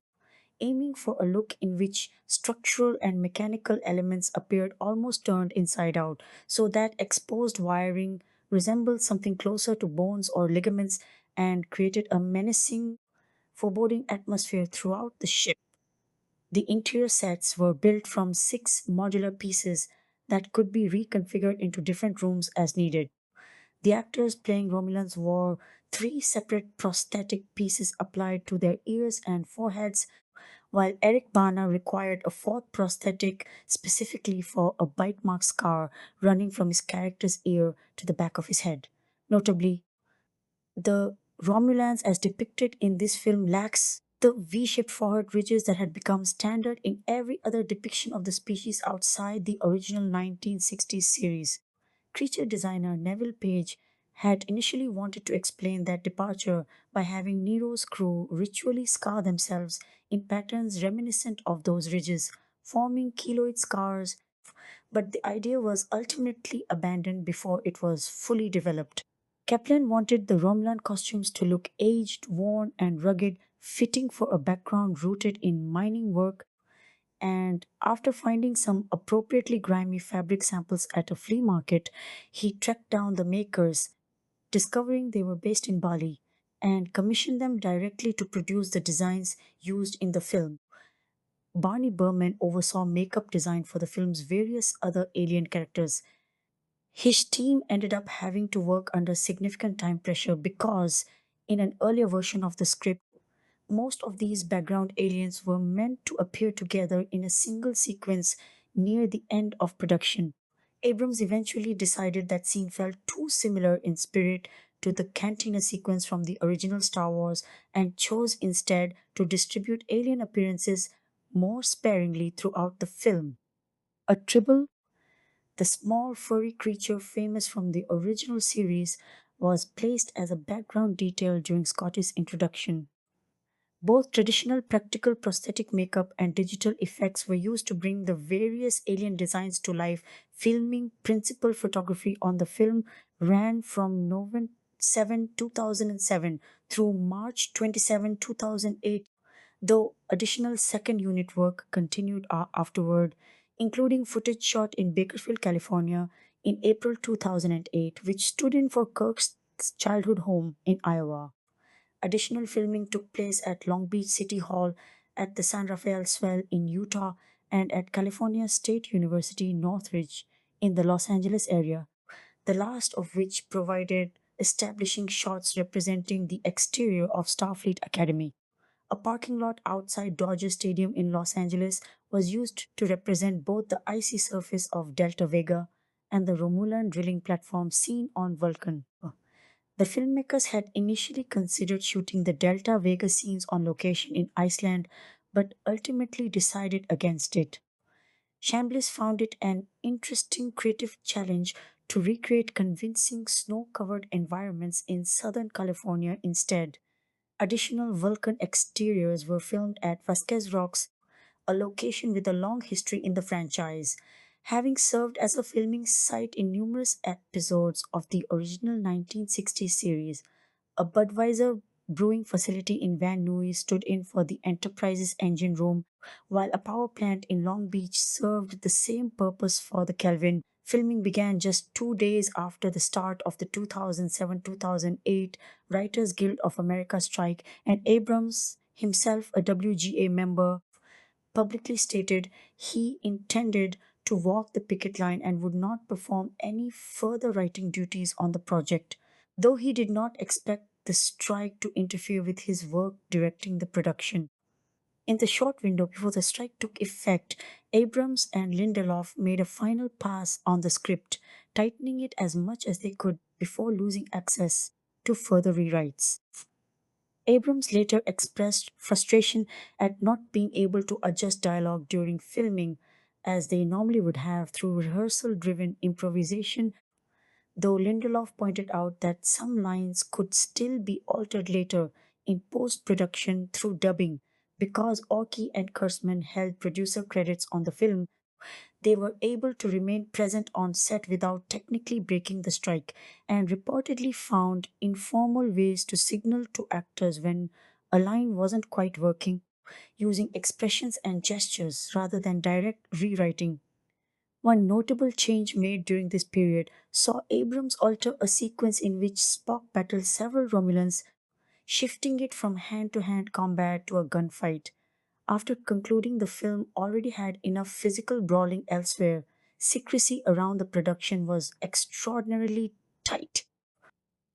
aiming for a look in which structural and mechanical elements appeared almost turned inside out, so that exposed wiring resembled something closer to bones or ligaments and created a menacing, foreboding atmosphere throughout the ship. The interior sets were built from six modular pieces that could be reconfigured into different rooms as needed. The actors playing Romulans wore three separate prosthetic pieces applied to their ears and foreheads, while Eric Bana required a fourth prosthetic specifically for a bite mark scar running from his character's ear to the back of his head. Notably, the Romulans, as depicted in this film, lacks the V-shaped forehead ridges that had become standard in every other depiction of the species outside the original 1960s series. Creature designer Neville Page had initially wanted to explain that departure by having Nero's crew ritually scar themselves in patterns reminiscent of those ridges, forming keloid scars, but the idea was ultimately abandoned before it was fully developed. Kaplan wanted the Romulan costumes to look aged, worn, and rugged, fitting for a background rooted in mining work, and after finding some appropriately grimy fabric samples at a flea market, he tracked down the makers, discovering they were based in Bali, and commissioned them directly to produce the designs used in the film. Barney Berman oversaw makeup design for the film's various other alien characters. His team ended up having to work under significant time pressure because, in an earlier version of the script, most of these background aliens were meant to appear together in a single sequence near the end of production. Abrams eventually decided that scene felt too similar in spirit to the cantina sequence from the original Star Wars and chose instead to distribute alien appearances more sparingly throughout the film. A tribble, the small furry creature famous from the original series, was placed as a background detail during Scotty's introduction. Both traditional practical prosthetic makeup and digital effects were used to bring the various alien designs to life. Filming principal photography on the film ran from November 7, 2007 through March 27, 2008, though additional second unit work continued afterward, including footage shot in Bakersfield, California in April 2008, which stood in for Kirk's childhood home in Iowa. Additional filming took place at Long Beach City Hall, at the San Rafael Swell in Utah, and at California State University Northridge in the Los Angeles area, the last of which provided establishing shots representing the exterior of Starfleet Academy. A parking lot outside Dodger Stadium in Los Angeles was used to represent both the icy surface of Delta Vega and the Romulan drilling platform seen on Vulcan. The filmmakers had initially considered shooting the Delta Vega scenes on location in Iceland, but ultimately decided against it. Chambliss found it an interesting creative challenge to recreate convincing snow covered environments in Southern California instead. Additional Vulcan exteriors were filmed at Vasquez Rocks, a location with a long history in the franchise, having served as a filming site in numerous episodes of the original 1960s series. A Budweiser brewing facility in Van Nuys stood in for the Enterprise's engine room, while a power plant in Long Beach served the same purpose for the Kelvin. Filming began just 2 days after the start of the 2007 2008 Writers Guild of America strike, and Abrams, himself a WGA member, publicly stated he intended to walk the picket line and would not perform any further writing duties on the project, though he did not expect the strike to interfere with his work directing the production. In the short window before the strike took effect, Abrams and Lindelof made a final pass on the script, tightening it as much as they could before losing access to further rewrites. Abrams later expressed frustration at not being able to adjust dialogue during filming as they normally would have through rehearsal driven improvisation, though Lindelof pointed out that some lines could still be altered later in post production through dubbing. Because Orky and Kurtzman held producer credits on the film, they were able to remain present on set without technically breaking the strike, and reportedly found informal ways to signal to actors when a line wasn't quite working, using expressions and gestures rather than direct rewriting. One notable change made during this period saw Abrams alter a sequence in which Spock battles several Romulans, shifting it from hand to hand combat to a gunfight. After concluding the film already had enough physical brawling elsewhere, secrecy around the production was extraordinarily tight.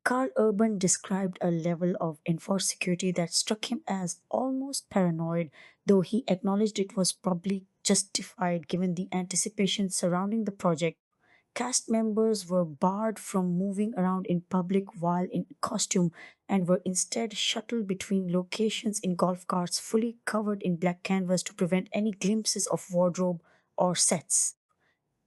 Carl Urban described a level of enforced security that struck him as almost paranoid, though he acknowledged it was probably justified given the anticipation surrounding the project. Cast members were barred from moving around in public while in costume and were instead shuttled between locations in golf carts fully covered in black canvas to prevent any glimpses of wardrobe or sets.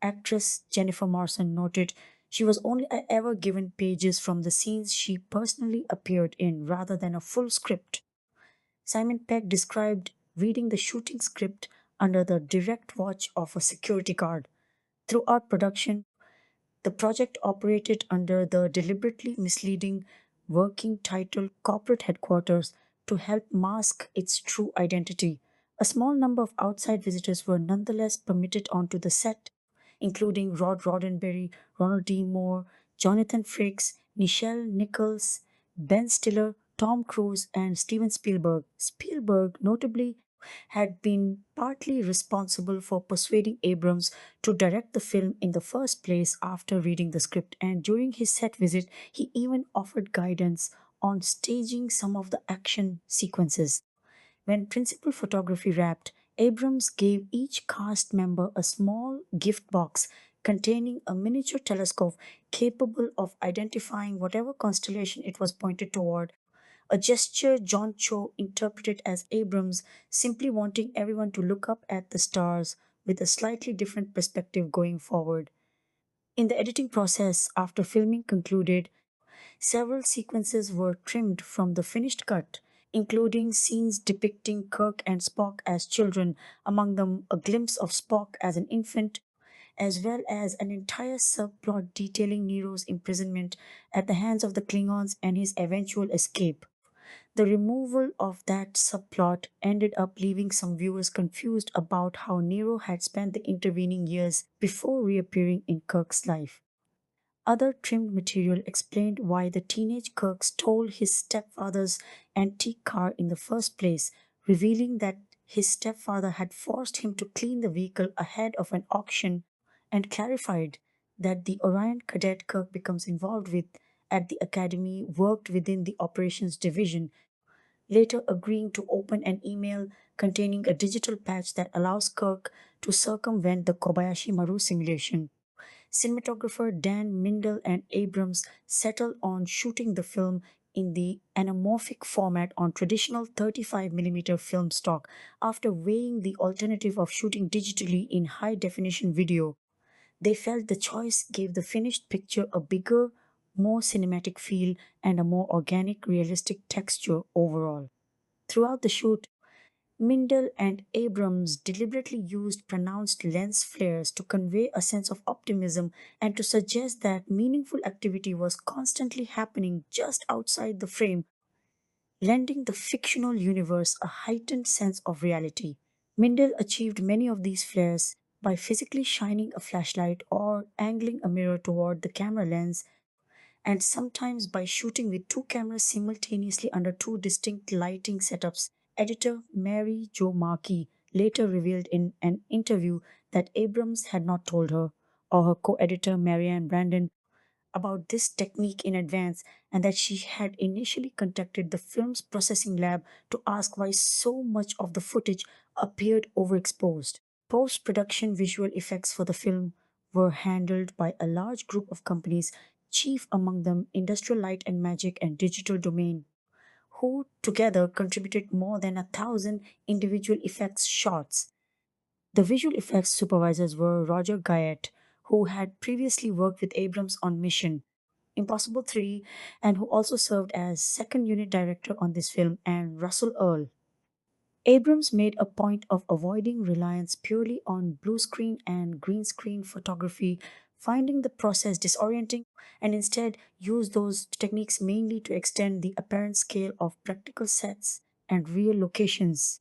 Actress Jennifer Morrison noted she was only ever given pages from the scenes she personally appeared in rather than a full script. Simon Pegg described reading the shooting script under the direct watch of a security guard. Throughout production, the project operated under the deliberately misleading working title Corporate Headquarters to help mask its true identity. A small number of outside visitors were nonetheless permitted onto the set, including Rod Roddenberry, Ronald D. Moore, Jonathan Frakes, Nichelle Nichols, Ben Stiller, Tom Cruise, and Steven Spielberg. Spielberg, notably, had been partly responsible for persuading Abrams to direct the film in the first place after reading the script, and during his set visit, he even offered guidance on staging some of the action sequences. When principal photography wrapped, Abrams gave each cast member a small gift box containing a miniature telescope capable of identifying whatever constellation it was pointed toward, a gesture John Cho interpreted as Abrams simply wanting everyone to look up at the stars with a slightly different perspective going forward. In the editing process, after filming concluded, several sequences were trimmed from the finished cut, including scenes depicting Kirk and Spock as children, among them a glimpse of Spock as an infant, as well as an entire subplot detailing Nero's imprisonment at the hands of the Klingons and his eventual escape. The removal of that subplot ended up leaving some viewers confused about how Nero had spent the intervening years before reappearing in Kirk's life. Other trimmed material explained why the teenage Kirk stole his stepfather's antique car in the first place, revealing that his stepfather had forced him to clean the vehicle ahead of an auction, and clarified that the Orion cadet Kirk becomes involved with at the academy worked within the operations division, later agreeing to open an email containing a digital patch that allows Kirk to circumvent the Kobayashi Maru simulation. Cinematographer Dan Mindel and Abrams settled on shooting the film in the anamorphic format on traditional 35mm film stock after weighing the alternative of shooting digitally in high definition video. They felt the choice gave the finished picture a bigger, more cinematic feel and a more organic, realistic texture overall. Throughout the shoot, Mindel and Abrams deliberately used pronounced lens flares to convey a sense of optimism and to suggest that meaningful activity was constantly happening just outside the frame, lending the fictional universe a heightened sense of reality. Mindel achieved many of these flares by physically shining a flashlight or angling a mirror toward the camera lens, and sometimes by shooting with two cameras simultaneously under two distinct lighting setups. Editor Mary Jo Markey later revealed in an interview that Abrams had not told her or her co editor Marianne Brandon about this technique in advance, and that she had initially contacted the film's processing lab to ask why so much of the footage appeared overexposed. Post production visual effects for the film were handled by a large group of companies, chief among them Industrial Light and Magic and Digital Domain, who together contributed more than 1,000 individual effects shots. The visual effects supervisors were Roger Guyett, who had previously worked with Abrams on Mission Impossible 3 and who also served as second unit director on this film, and Russell Earl. Abrams made a point of avoiding reliance purely on blue screen and green screen photography, finding the process disorienting, and instead used those techniques mainly to extend the apparent scale of practical sets and real locations.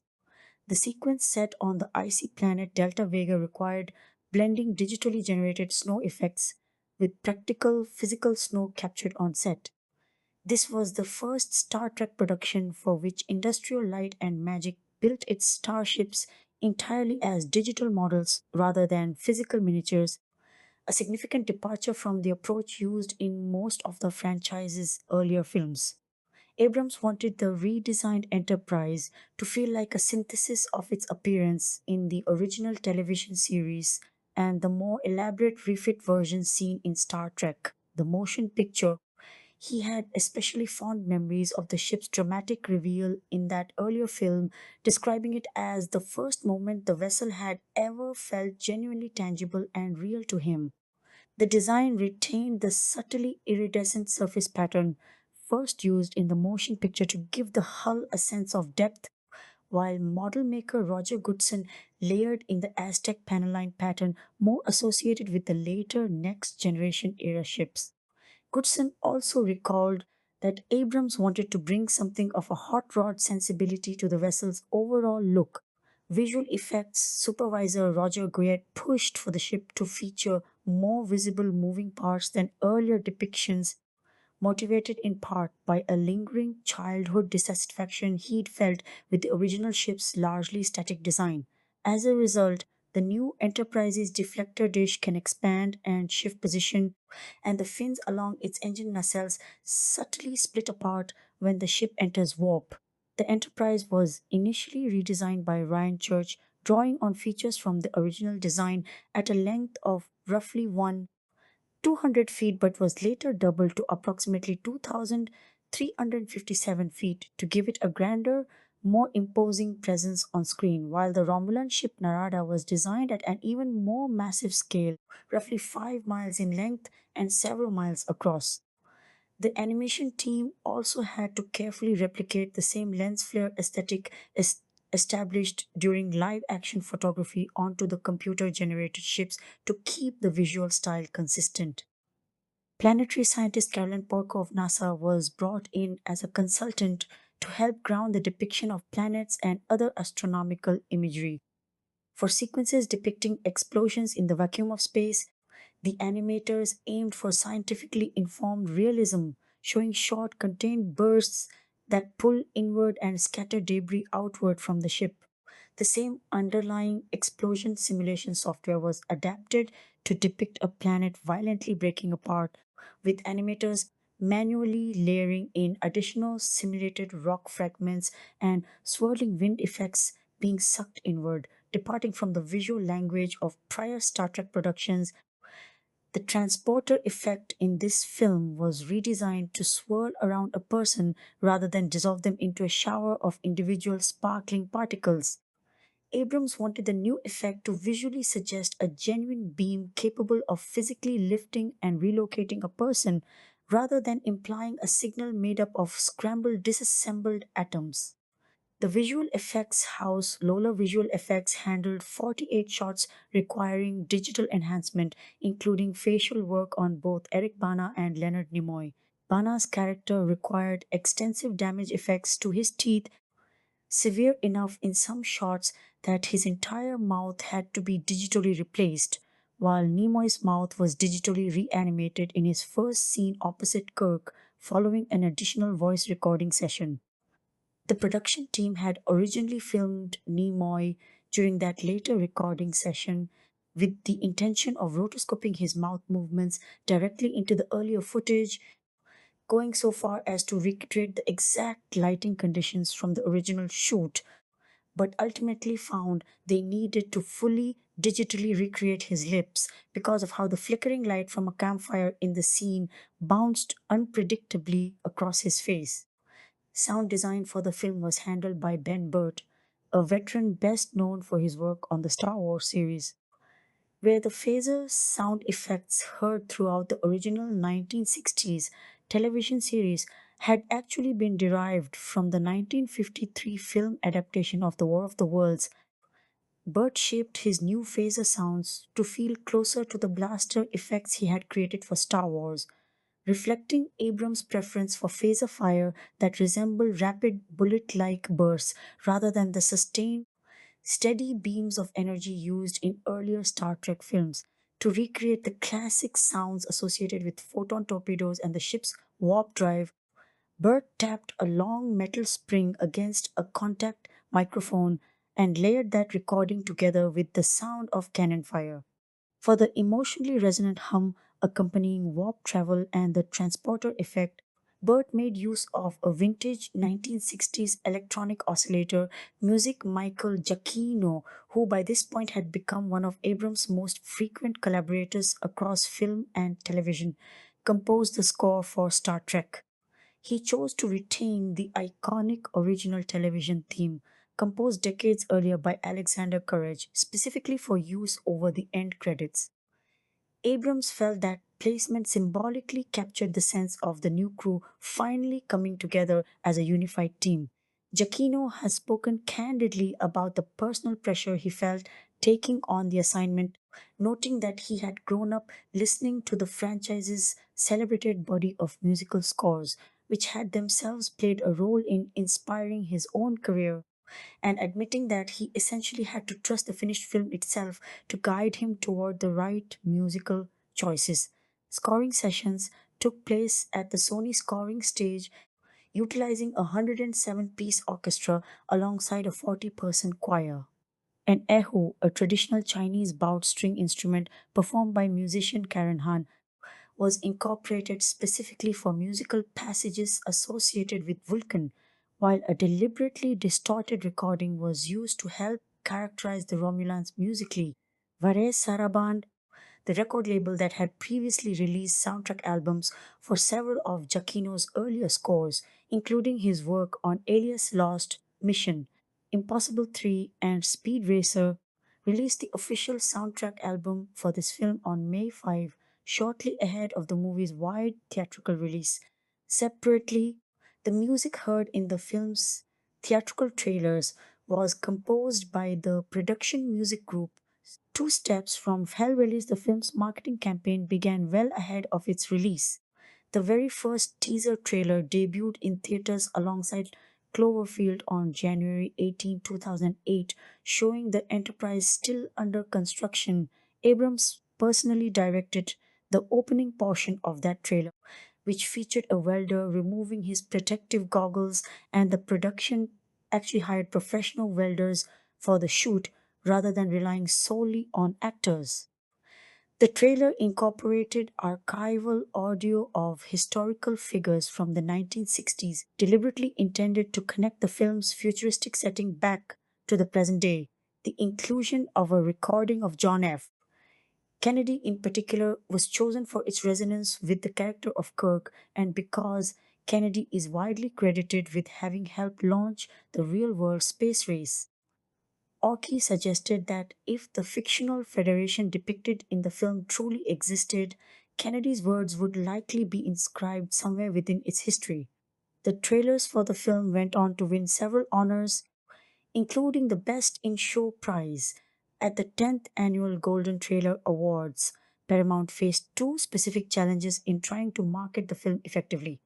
The sequence set on the icy planet Delta Vega required blending digitally generated snow effects with practical physical snow captured on set. This was the first Star Trek production for which Industrial Light and Magic built its starships entirely as digital models rather than physical miniatures, a significant departure from the approach used in most of the franchise's earlier films. Abrams wanted the redesigned Enterprise to feel like a synthesis of its appearance in the original television series and the more elaborate refit version seen in Star Trek, the motion picture. He had especially fond memories of the ship's dramatic reveal in that earlier film, describing it as the first moment the vessel had ever felt genuinely tangible and real to him. The design retained the subtly iridescent surface pattern first used in the motion picture to give the hull a sense of depth, while model maker Roger Goodson layered in the Aztec panelline pattern more associated with the later next generation era ships. Goodson also recalled that Abrams wanted to bring something of a hot rod sensibility to the vessel's overall look. Visual effects supervisor Roger Guyatt pushed for the ship to feature more visible moving parts than earlier depictions, motivated in part by a lingering childhood dissatisfaction he'd felt with the original ship's largely static design. As a result, the new Enterprise's deflector dish can expand and shift position, and the fins along its engine nacelles subtly split apart when the ship enters warp. The Enterprise was initially redesigned by Ryan Church, drawing on features from the original design at a length of roughly 200 feet, but was later doubled to approximately 2,357 feet to give it a grander, more imposing presence on screen, while the Romulan ship Narada was designed at an even more massive scale, roughly 5 miles in length and several miles across. The animation team also had to carefully replicate the same lens flare aesthetic established during live action photography onto the computer generated ships to keep the visual style consistent. Planetary scientist Carolyn Porco of NASA was brought in as a consultant to help ground the depiction of planets and other astronomical imagery. For sequences depicting explosions in the vacuum of space, the animators aimed for scientifically informed realism, showing short, contained bursts that pull inward and scatter debris outward from the ship. The same underlying explosion simulation software was adapted to depict a planet violently breaking apart, with animators manually layering in additional simulated rock fragments and swirling wind effects being sucked inward. Departing from the visual language of prior Star Trek productions, the transporter effect in this film was redesigned to swirl around a person rather than dissolve them into a shower of individual sparkling particles. Abrams wanted the new effect to visually suggest a genuine beam capable of physically lifting and relocating a person rather than implying a signal made up of scrambled, disassembled atoms. The visual effects house, Lola Visual Effects, handled 48 shots requiring digital enhancement, including facial work on both Eric Bana and Leonard Nimoy. Bana's character required extensive damage effects to his teeth, severe enough in some shots that his entire mouth had to be digitally replaced, while Nimoy's mouth was digitally reanimated in his first scene opposite Kirk following an additional voice recording session. The production team had originally filmed Nimoy during that later recording session with the intention of rotoscoping his mouth movements directly into the earlier footage, going so far as to recreate the exact lighting conditions from the original shoot, but ultimately found they needed to fully digitally recreate his lips because of how the flickering light from a campfire in the scene bounced unpredictably across his face. Sound design for the film was handled by Ben Burt, a veteran best known for his work on the Star Wars series, where the phaser sound effects heard throughout the original 1960s television series had actually been derived from the 1953 film adaptation of The War of the Worlds. Burt shaped his new phaser sounds to feel closer to the blaster effects he had created for Star Wars, reflecting Abrams' preference for phaser fire that resembled rapid bullet like bursts rather than the sustained, steady beams of energy used in earlier Star Trek films. To recreate the classic sounds associated with photon torpedoes and the ship's warp drive, Burt tapped a long metal spring against a contact microphone and layered that recording together with the sound of cannon fire. For the emotionally resonant hum accompanying warp travel and the transporter effect, Burt made use of a vintage 1960s electronic oscillator, music Michael Giacchino, who by this point had become one of Abrams' most frequent collaborators across film and television, composed the score for Star Trek. He chose to retain the iconic original television theme, composed decades earlier by Alexander Courage, specifically for use over the end credits. Abrams felt that placement symbolically captured the sense of the new crew finally coming together as a unified team. Giacchino has spoken candidly about the personal pressure he felt taking on the assignment, noting that he had grown up listening to the franchise's celebrated body of musical scores, which had themselves played a role in inspiring his own career, and admitting that he essentially had to trust the finished film itself to guide him toward the right musical choices. Scoring sessions took place at the Sony scoring stage, utilizing a 107-piece orchestra alongside a 40-person choir. An erhu, a traditional Chinese bowed string instrument performed by musician Karen Han, was incorporated specifically for musical passages associated with Vulcan, while a deliberately distorted recording was used to help characterize the Romulans musically. Vare Saraband, the record label that had previously released soundtrack albums for several of Giacchino's earlier scores, including his work on Alias Lost, Mission, Impossible 3, and Speed Racer, released the official soundtrack album for this film on May 5, shortly ahead of the movie's wide theatrical release. Separately, the music heard in the film's theatrical trailers was composed by the production music group Two Steps from Hell release. The film's marketing campaign began well ahead of its release. The very first teaser trailer debuted in theaters alongside Cloverfield on January 18, 2008, showing the Enterprise still under construction. Abrams personally directed the opening portion of that trailer, which featured a welder removing his protective goggles, and the production actually hired professional welders for the shoot rather than relying solely on actors. The trailer incorporated archival audio of historical figures from the 1960s, deliberately intended to connect the film's futuristic setting back to the present day. The inclusion of a recording of John F. Kennedy, in particular, was chosen for its resonance with the character of Kirk and because Kennedy is widely credited with having helped launch the real world space race. Orkey suggested that if the fictional Federation depicted in the film truly existed, Kennedy's words would likely be inscribed somewhere within its history. The trailers for the film went on to win several honors, including the Best in Show prize at the 10th Annual Golden Trailer Awards. Paramount faced two specific challenges in trying to market the film effectively: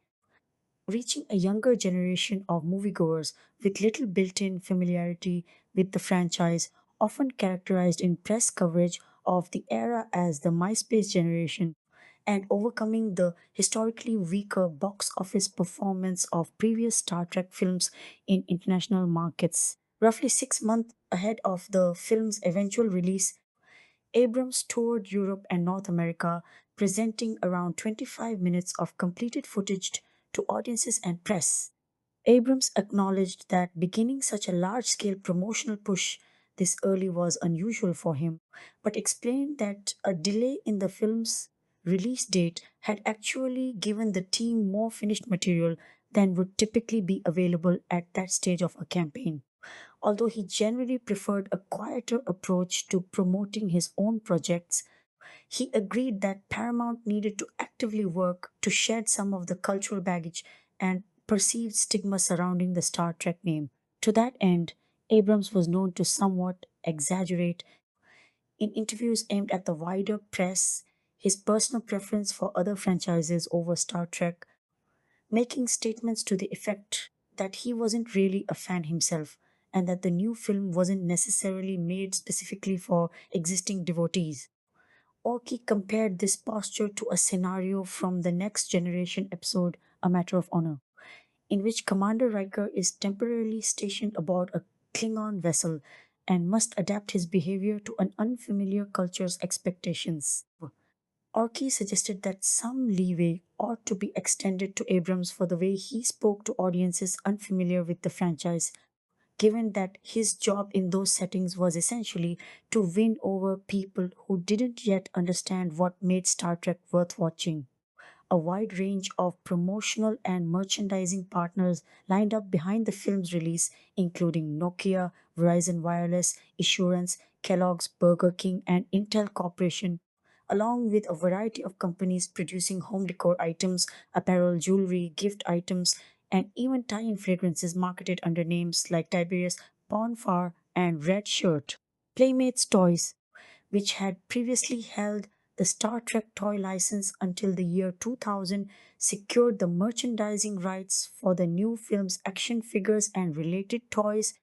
reaching a younger generation of moviegoers with little built in familiarity with the franchise, often characterized in press coverage of the era as the MySpace generation, and overcoming the historically weaker box office performance of previous Star Trek films in international markets. Roughly 6 months ahead of the film's eventual release, Abrams toured Europe and North America, presenting around 25 minutes of completed footage to audiences and press. Abrams acknowledged that beginning such a large scale promotional push this early was unusual for him, but explained that a delay in the film's release date had actually given the team more finished material than would typically be available at that stage of a campaign. Although he generally preferred a quieter approach to promoting his own projects, he agreed that Paramount needed to actively work to shed some of the cultural baggage and perceived stigma surrounding the Star Trek name. To that end, Abrams was known to somewhat exaggerate in interviews aimed at the wider press his personal preference for other franchises over Star Trek, making statements to the effect that he wasn't really a fan himself and that the new film wasn't necessarily made specifically for existing devotees. Orkey compared this posture to a scenario from the Next Generation episode A Matter of Honor, in which Commander Riker is temporarily stationed aboard a Klingon vessel and must adapt his behavior to an unfamiliar culture's expectations. Orkey suggested that some leeway ought to be extended to Abrams for the way he spoke to audiences unfamiliar with the franchise, given that his job in those settings was essentially to win over people who didn't yet understand what made Star Trek worth watching. A wide range of promotional and merchandising partners lined up behind the film's release, including Nokia, Verizon Wireless, Assurance, Kellogg's, Burger King, and Intel Corporation, along with a variety of companies producing home decor items, apparel, jewelry, gift items, and even tie-in fragrances marketed under names like Tiberius, Bonfire, and Red Shirt. Playmates Toys, which had previously held the Star Trek toy license until the year 2000, secured the merchandising rights for the new film's action figures and related toys,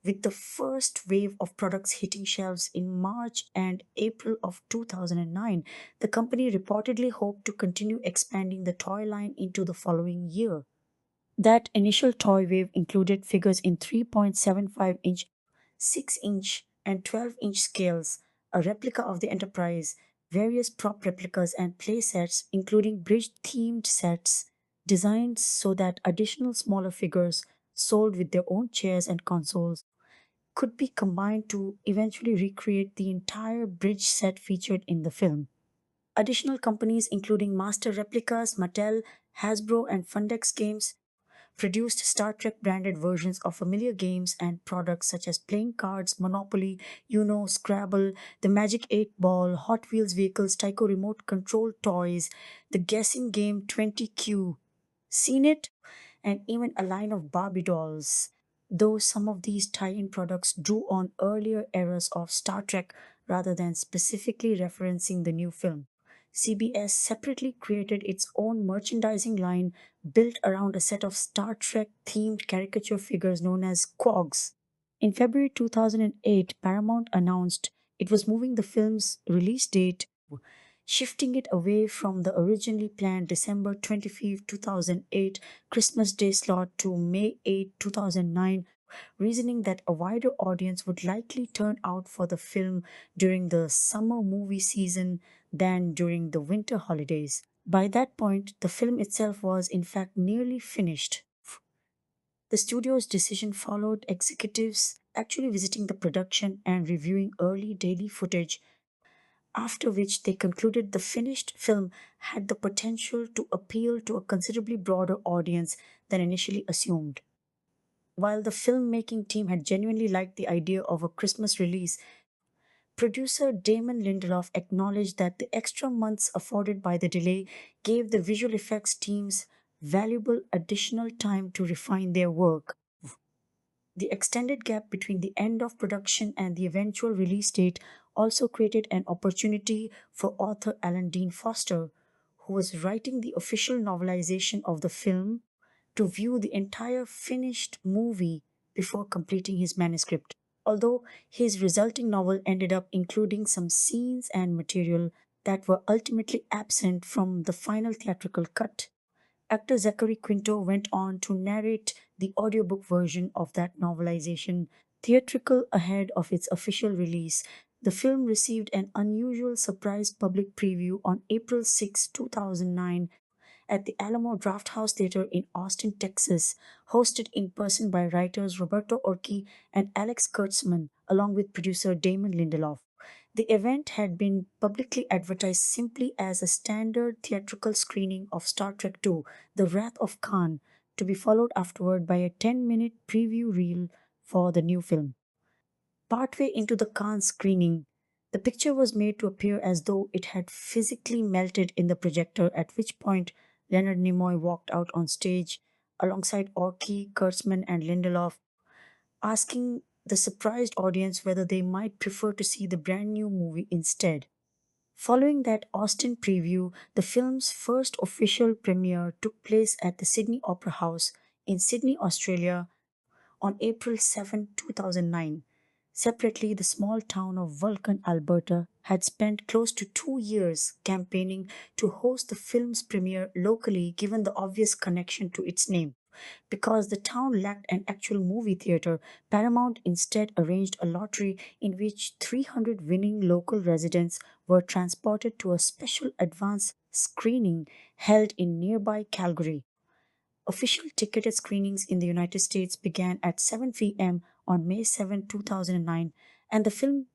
with the first wave of products hitting shelves in March and April of 2009. The company reportedly hoped to continue expanding the toy line into the following year. That initial toy wave included figures in 3.75-inch, 6-inch, and 12-inch scales, a replica of the Enterprise, various prop replicas, and play sets, including bridge-themed sets designed so that additional smaller figures, sold with their own chairs and consoles, could be combined to eventually recreate the entire bridge set featured in the film. Additional companies, including Master Replicas, Mattel, Hasbro, and Fundex Games, produced Star Trek branded versions of familiar games and products such as playing cards, Monopoly, Uno, Scrabble, the Magic 8 Ball, Hot Wheels vehicles, Tyco remote control toys, the guessing game 20Q, Seen It, and even a line of Barbie dolls. though some of these tie-in products drew on earlier eras of Star Trek rather than specifically referencing the new film. CBS separately created its own merchandising line built around a set of Star Trek themed caricature figures known as Quogs. In February 2008, Paramount announced it was moving the film's release date, shifting it away from the originally planned December 25, 2008 Christmas Day slot to May 8, 2009, reasoning that a wider audience would likely turn out for the film during the summer movie season than during the winter holidays. By that point, the film itself was in fact nearly finished. The studio's decision followed executives actually visiting the production and reviewing early daily footage, after which they concluded the finished film had the potential to appeal to a considerably broader audience than initially assumed. While the filmmaking team had genuinely liked the idea of a Christmas release, producer Damon Lindelof acknowledged that the extra months afforded by the delay gave the visual effects teams valuable additional time to refine their work. The extended gap between the end of production and the eventual release date also created an opportunity for author Alan Dean Foster, who was writing the official novelization of the film, to view the entire finished movie before completing his manuscript. Although his resulting novel ended up including some scenes and material that were ultimately absent from the final theatrical cut, actor Zachary Quinto went on to narrate the audiobook version of that novelization, theatrical ahead of its official release. The film received an unusual surprise public preview on April 6, 2009, at the Alamo Drafthouse Theater in Austin, Texas, hosted in person by writers Roberto Orci and Alex Kurtzman, along with producer Damon Lindelof. The event had been publicly advertised simply as a standard theatrical screening of Star Trek II, The Wrath of Khan, to be followed afterward by a 10-minute preview reel for the new film. Partway into the Khan screening, the picture was made to appear as though it had physically melted in the projector, at which point Leonard Nimoy walked out on stage alongside Orky, Kurtzman, and Lindelof, asking the surprised audience whether they might prefer to see the brand new movie instead. Following that Austin preview, the film's first official premiere took place at the Sydney Opera House in Sydney, Australia on April 7, 2009. Separately, the small town of Vulcan, Alberta, had spent close to 2 years campaigning to host the film's premiere locally, given the obvious connection to its name. Because the town lacked an actual movie theater, Paramount instead arranged a lottery in which 300 winning local residents were transported to a special advance screening held in nearby Calgary. Official ticketed screenings in the United States began at 7 p.m. on May 7, 2009, and the film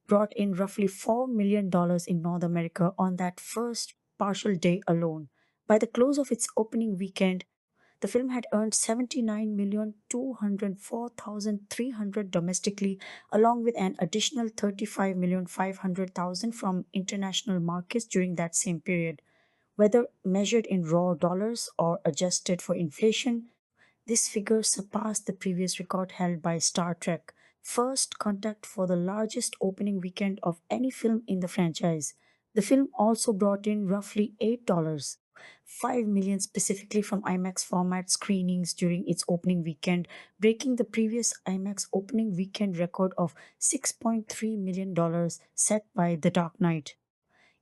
brought in roughly $4 million in North America on that first partial day alone. By the close of its opening weekend, the film had earned 79,204,300 domestically, along with an additional 35,500,000 from international markets during that same period. Whether measured in raw dollars or adjusted for inflation, this figure surpassed the previous record held by Star Trek First Contact for the largest opening weekend of any film in the franchise. The film also brought in roughly $8, 5 million specifically from IMAX format screenings during its opening weekend, breaking the previous IMAX opening weekend record of $6.3 million set by The Dark Knight.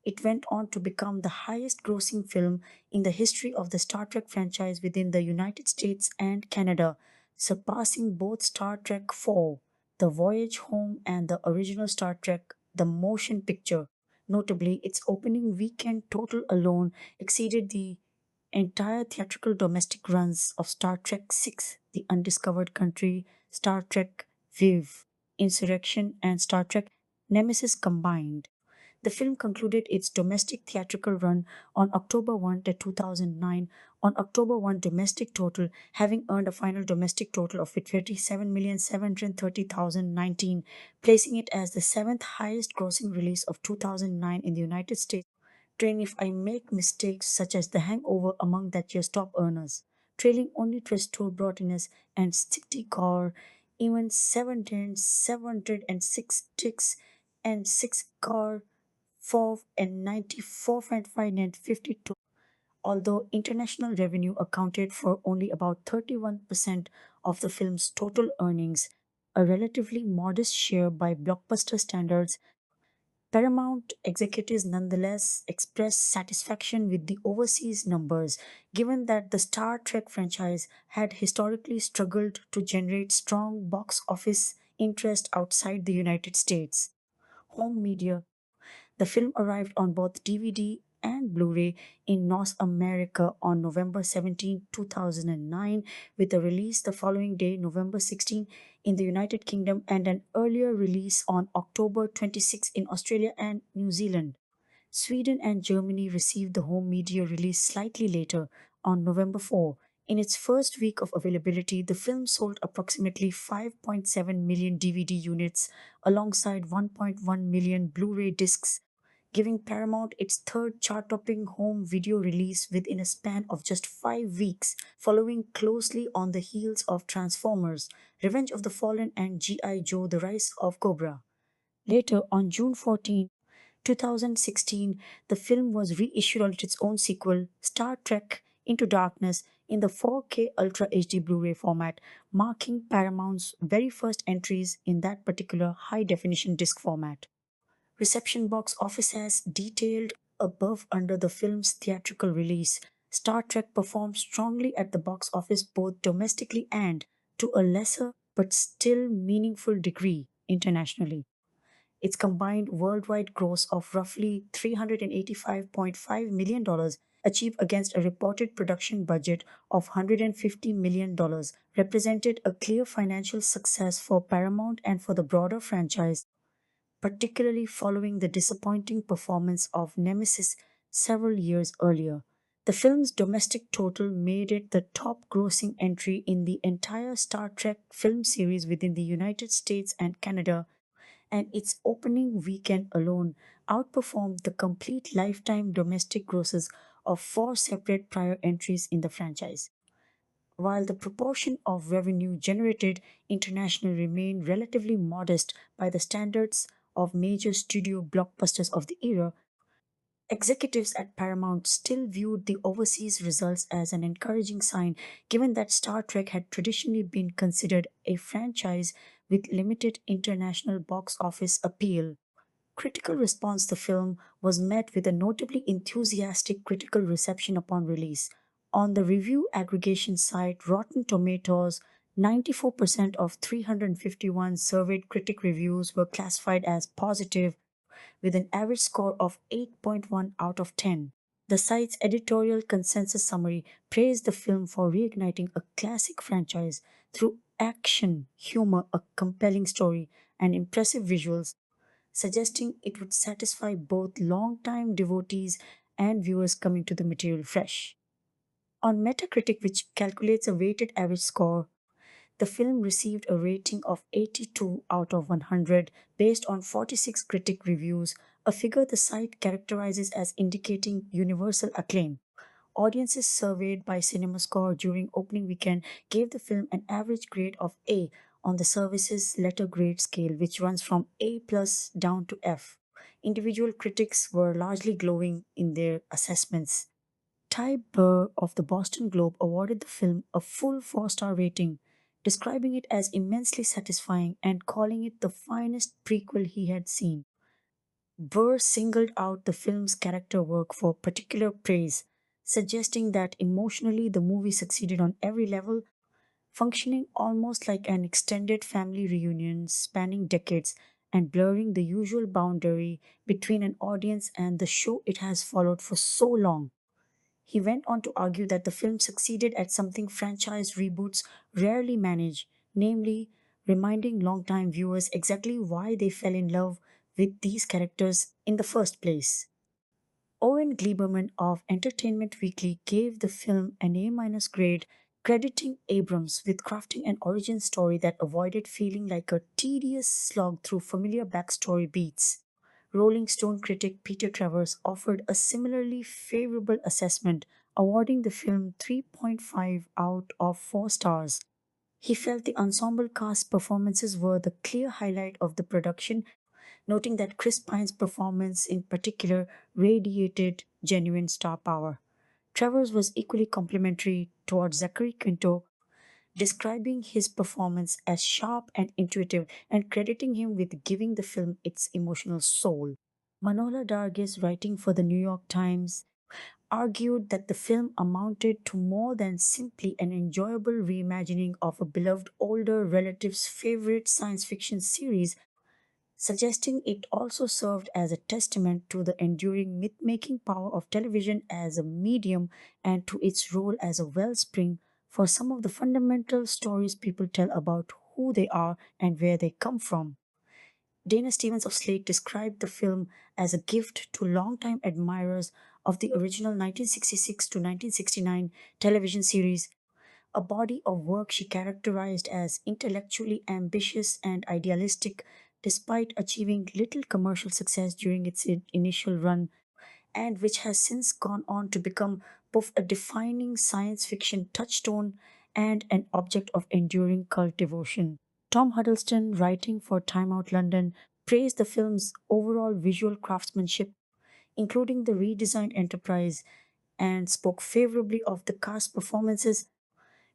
It went on to become the highest grossing film in the history of the Star Trek franchise within the United States and Canada, surpassing both Star Trek IV, The Voyage Home, and the original Star Trek, The Motion Picture. Notably, its opening weekend total alone exceeded the entire theatrical domestic runs of Star Trek VI, The Undiscovered Country, Star Trek Viv, Insurrection, and Star Trek Nemesis combined. The film concluded its domestic theatrical run on October 1, 2009, on October 1 domestic total, having earned a final domestic total of 57,730,019, placing it as the seventh highest grossing release of 2009 in the United States. Train if I make mistakes such as The Hangover among that year's top earners. trailing only to a store-bought illness and 60 core, even 706 ticks and 6 core 4 and 94.5 and 52. Although international revenue accounted for only about 31% of the film's total earnings, a relatively modest share by blockbuster standards, Paramount executives nonetheless expressed satisfaction with the overseas numbers, given that the Star Trek franchise had historically struggled to generate strong box office interest outside the United States. Home media. The film arrived on both DVD and Blu ray in North America on November 17, 2009, with a release the following day, November 16, in the United Kingdom, and an earlier release on October 26 in Australia and New Zealand. Sweden and Germany received the home media release slightly later, on November 4. In its first week of availability, the film sold approximately 5.7 million DVD units alongside 1.1 million Blu ray discs, giving Paramount its third chart topping home video release within a span of just 5 weeks, following closely on the heels of Transformers, Revenge of the Fallen, and G.I. Joe The Rise of Cobra. Later, on June 14, 2016, the film was reissued on its own sequel, Star Trek Into Darkness, in the 4K Ultra HD Blu ray format, marking Paramount's very first entries in that particular high definition disc format. Reception box office as detailed above under the film's theatrical release. Star Trek performed strongly at the box office both domestically and, to a lesser but still meaningful degree, internationally. Its combined worldwide gross of roughly $385.5 million, achieved against a reported production budget of $150 million, represented a clear financial success for Paramount and for the broader franchise, particularly following the disappointing performance of Nemesis several years earlier. The film's domestic total made it the top grossing entry in the entire Star Trek film series within the United States and Canada, and its opening weekend alone outperformed the complete lifetime domestic grosses of four separate prior entries in the franchise. While the proportion of revenue generated internationally remained relatively modest by the standards of major studio blockbusters of the era, executives at Paramount still viewed the overseas results as an encouraging sign, given that Star Trek had traditionally been considered a franchise with limited international box office appeal. Critical response to the film was met with a notably enthusiastic critical reception upon release. On the review aggregation site Rotten Tomatoes, 94% of 351 surveyed critic reviews were classified as positive, with an average score of 8.1 out of 10. The site's editorial consensus summary praised the film for reigniting a classic franchise through action, humor, a compelling story, and impressive visuals, suggesting it would satisfy both long-time devotees and viewers coming to the material fresh. On Metacritic, which calculates a weighted average score, the film received a rating of 82 out of 100 based on 46 critic reviews, a figure the site characterizes as indicating universal acclaim. Audiences surveyed by CinemaScore during opening weekend gave the film an average grade of A on the service's letter grade scale, which runs from A plus down to F. Individual critics were largely glowing in their assessments. Ty Burr of the Boston Globe awarded the film a full 4-star rating, describing it as immensely satisfying and calling it the finest prequel he had seen. Burr singled out the film's character work for particular praise, suggesting that emotionally the movie succeeded on every level, functioning almost like an extended family reunion spanning decades and blurring the usual boundary between an audience and the show it has followed for so long. He went on to argue that the film succeeded at something franchise reboots rarely manage, namely, reminding longtime viewers exactly why they fell in love with these characters in the first place. Owen Gleiberman of Entertainment Weekly gave the film an A- grade, crediting Abrams with crafting an origin story that avoided feeling like a tedious slog through familiar backstory beats. Rolling Stone critic Peter Travers offered a similarly favorable assessment, awarding the film 3.5 out of 4 stars. He felt the ensemble cast performances were the clear highlight of the production, noting that Chris Pine's performance in particular radiated genuine star power. Trevor's was equally complimentary towards Zachary Quinto, describing his performance as sharp and intuitive and crediting him with giving the film its emotional soul. Manohla Dargis, writing for the New York Times, argued that the film amounted to more than simply an enjoyable reimagining of a beloved older relative's favorite science fiction series, suggesting it also served as a testament to the enduring myth making power of television as a medium and to its role as a wellspring for some of the fundamental stories people tell about who they are and where they come from. Dana Stevens of Slate described the film as a gift to longtime admirers of the original 1966 to 1969 television series, a body of work she characterized as intellectually ambitious and idealistic despite achieving little commercial success during its initial run, and which has since gone on to become both a defining science fiction touchstone and an object of enduring cult devotion. Tom Huddleston, writing for Time Out London, praised the film's overall visual craftsmanship, including the redesigned Enterprise, and spoke favorably of the cast performances,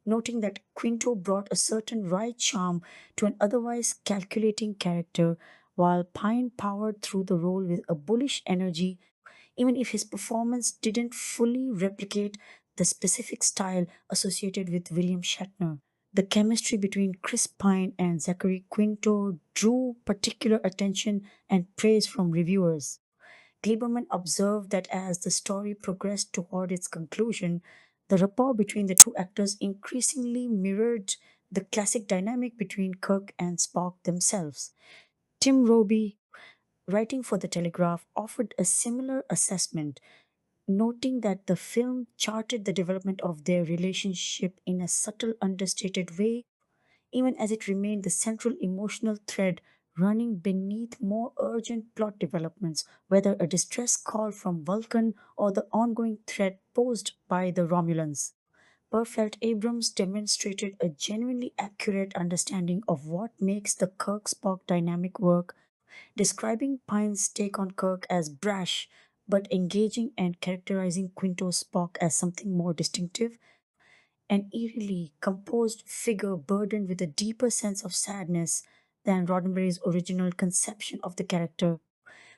noting that Quinto brought a certain wry charm to an otherwise calculating character, while Pine powered through the role with a bullish energy, even if his performance didn't fully replicate the specific style associated with William Shatner. The chemistry between Chris Pine and Zachary Quinto drew particular attention and praise from reviewers. Lieberman observed that as the story progressed toward its conclusion, the rapport between the two actors increasingly mirrored the classic dynamic between Kirk and Spock themselves. Tim Roby, writing for The Telegraph, offered a similar assessment, noting that the film charted the development of their relationship in a subtle, understated way, even as it remained the central emotional thread running beneath more urgent plot developments, whether a distress call from Vulcan or the ongoing threat posed by the Romulans. Burr felt Abrams demonstrated a genuinely accurate understanding of what makes the Kirk Spock dynamic work, describing Pine's take on Kirk as brash but engaging and characterizing Quinto's Spock as something more distinctive, an eerily composed figure burdened with a deeper sense of sadness than Roddenberry's original conception of the character,